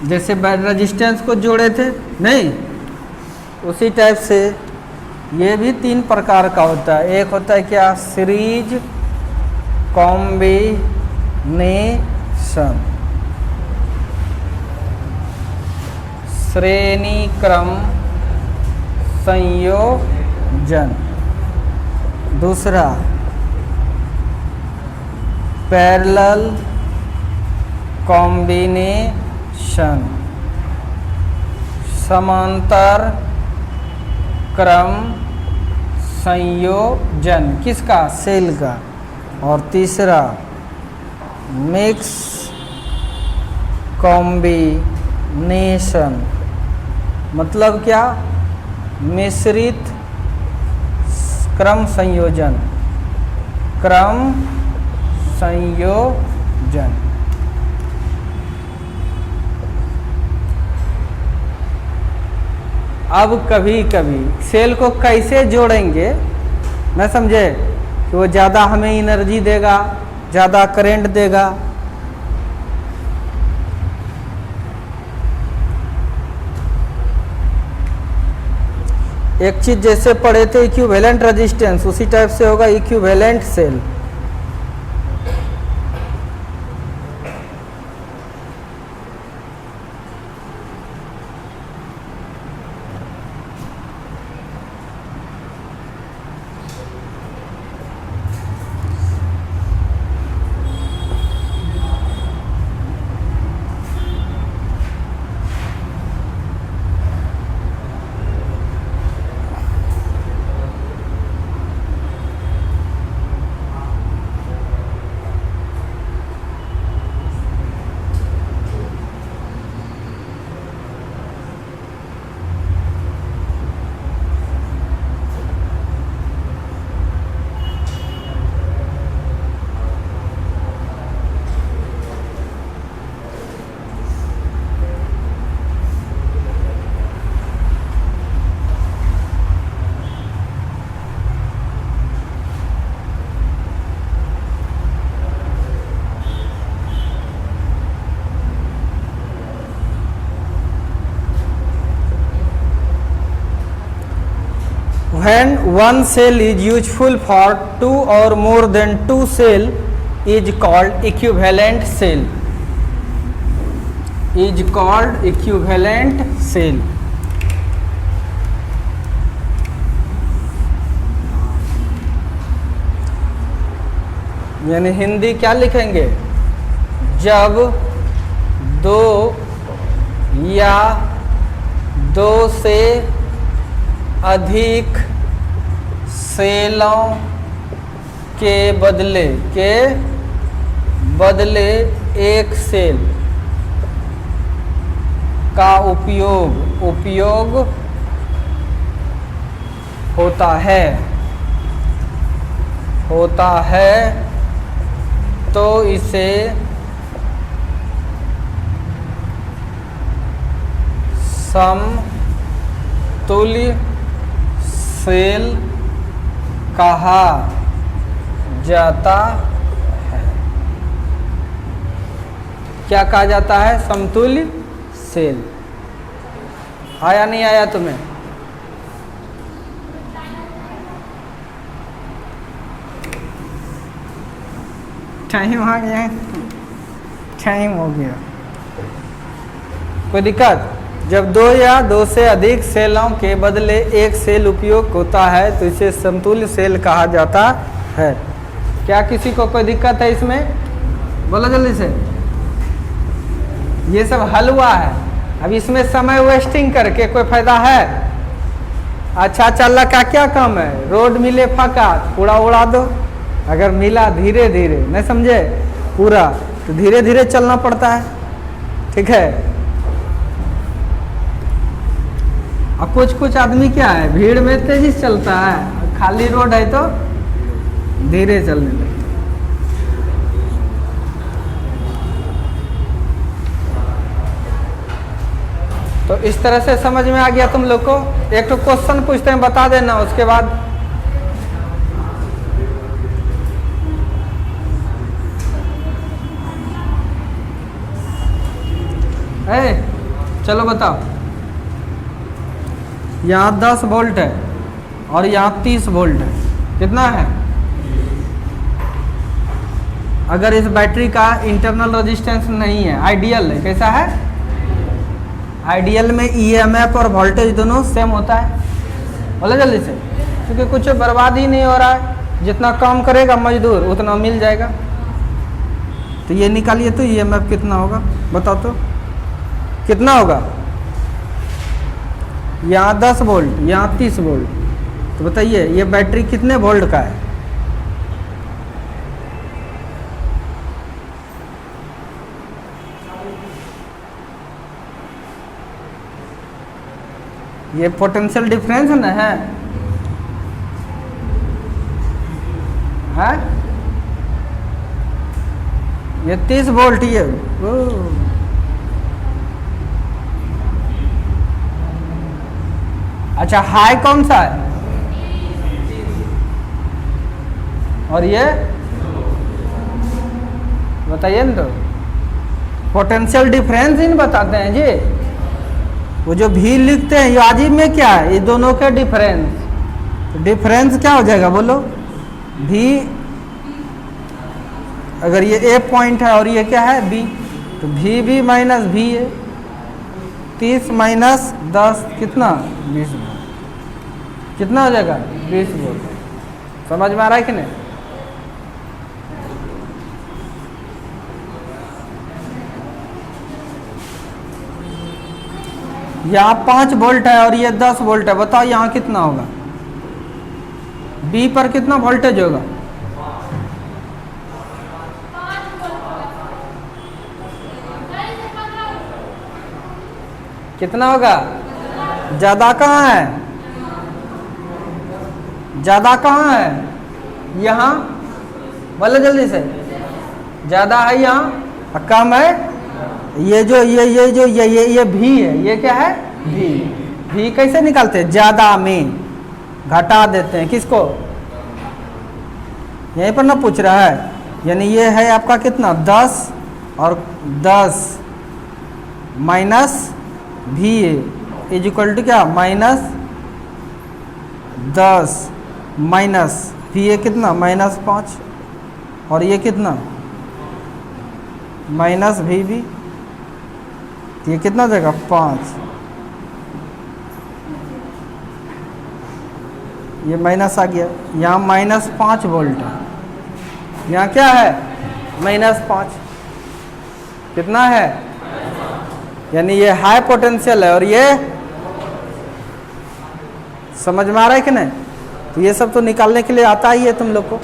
जैसे रेजिस्टेंस को जोड़े थे, नहीं, उसी टाइप से ये भी 3 प्रकार का होता है। एक होता है क्या? Series combination. श्रेणी क्रम संयोजन। दूसरा पैरेलल कॉम्बिनेशन, समांतर क्रम संयोजन। किसका? सेल का। और तीसरा मिक्स कॉम्बिनेशन, मतलब क्या? मिश्रित क्रम संयोजन, क्रम संयोजन। अब कभी कभी सेल को कैसे जोड़ेंगे न समझे कि वो ज़्यादा हमें एनर्जी देगा, ज़्यादा करंट देगा। एक चीज़ जैसे पढ़े थे इक्विवेलेंट रेजिस्टेंस, उसी टाइप से होगा equivalent cell. When one cell is useful for two or more than two cell is called equivalent cell. Is called equivalent cell. यानी हिंदी क्या लिखेंगे? जब दो या दो से अधिक सेलों के बदले एक सेल का उपयोग होता है तो इसे समतुल्य सेल कहा जाता है। क्या कहा जाता है? समतुल्य सेल। आया नहीं आया तुम्हें? टाइम आ गया, टाइम हो गया। कोई दिक्कत? जब दो या दो से अधिक सेलों के बदले एक सेल उपयोग होता है तो इसे समतुल्य सेल कहा जाता है। क्या किसी को कोई दिक्कत है इसमें? बोलो जल्दी से। ये सब हल हुआ है, अब इसमें समय वेस्टिंग करके कोई फायदा है? अच्छा चल का क्या काम है? रोड मिले फाका पूरा उड़ा दो। अगर मिला धीरे धीरे, नहीं समझे पूरा, तो धीरे धीरे चलना पड़ता है। ठीक है। और कुछ आदमी क्या है, भीड़ में तेजी से चलता है, खाली रोड है तो धीरे चलने लगता है। तो इस तरह से समझ में आ गया तुम लोग को? एक तो क्वेश्चन पूछते हैं, बता देना, उसके बाद चलो बताओ। यहाँ 10 वोल्ट है और यहाँ 30 वोल्ट है, कितना है? अगर इस बैटरी का इंटरनल रेजिस्टेंस नहीं है, आइडियल है, कैसा है? आइडियल में ईएमएफ और वोल्टेज दोनों सेम होता है। बोला जल्दी से, क्योंकि कुछ बर्बाद ही नहीं हो रहा है, जितना काम करेगा मजदूर उतना मिल जाएगा। तो ये निकालिए तो ईएमएफ कितना होगा, बताओ तो कितना होगा। यहाँ 10 वोल्ट, यहाँ 30 वोल्ट, तो बताइए ये बैटरी कितने वोल्ट का है। ये पोटेंशियल डिफरेंस ना है, ये 30 वोल्ट ये। अच्छा हाई कौन सा है, और ये बताइए ना, तो पोटेंशियल डिफरेंस इन बताते हैं जी। वो जो भी लिखते हैं ये आजिब में क्या है, ये दोनों के डिफरेंस, तो डिफरेंस क्या हो जाएगा बोलो। भी अगर ये ए पॉइंट है और ये क्या है बी, तो भी माइनस भी है। 30 माइनस 10 कितना, 20 वोल्ट। कितना हो जाएगा, 20 वोल्ट। समझ में आ रहा है कि नहीं। यहाँ 5 वोल्ट है और ये 10 वोल्ट है, बताओ यहाँ कितना होगा, बी पर कितना वोल्टेज होगा। कितना होगा, ज्यादा कहाँ है, ज्यादा कहाँ है, यहाँ बोले जल्दी से, ज्यादा है यहाँ और कम है। ये जो ये भी है, ये क्या है भी कैसे निकालते हैं, ज्यादा में घटा देते हैं, किसको, यहीं पर ना पूछ रहा है। यानी ये है आपका कितना 10 और 10 माइनस भी इज इक्वल टू क्या, माइनस 10 माइनस भी ये कितना माइनस 5, और ये कितना माइनस भी, ये कितना देगा 5, ये माइनस आ गया। यहाँ माइनस 5 वोल्ट है, यहाँ क्या है माइनस 5, कितना है, यानी ये हाई पोटेंशियल है और ये, समझ में आ रहा है कि नहीं। तो ये सब तो निकालने के लिए आता ही है तुम लोग को।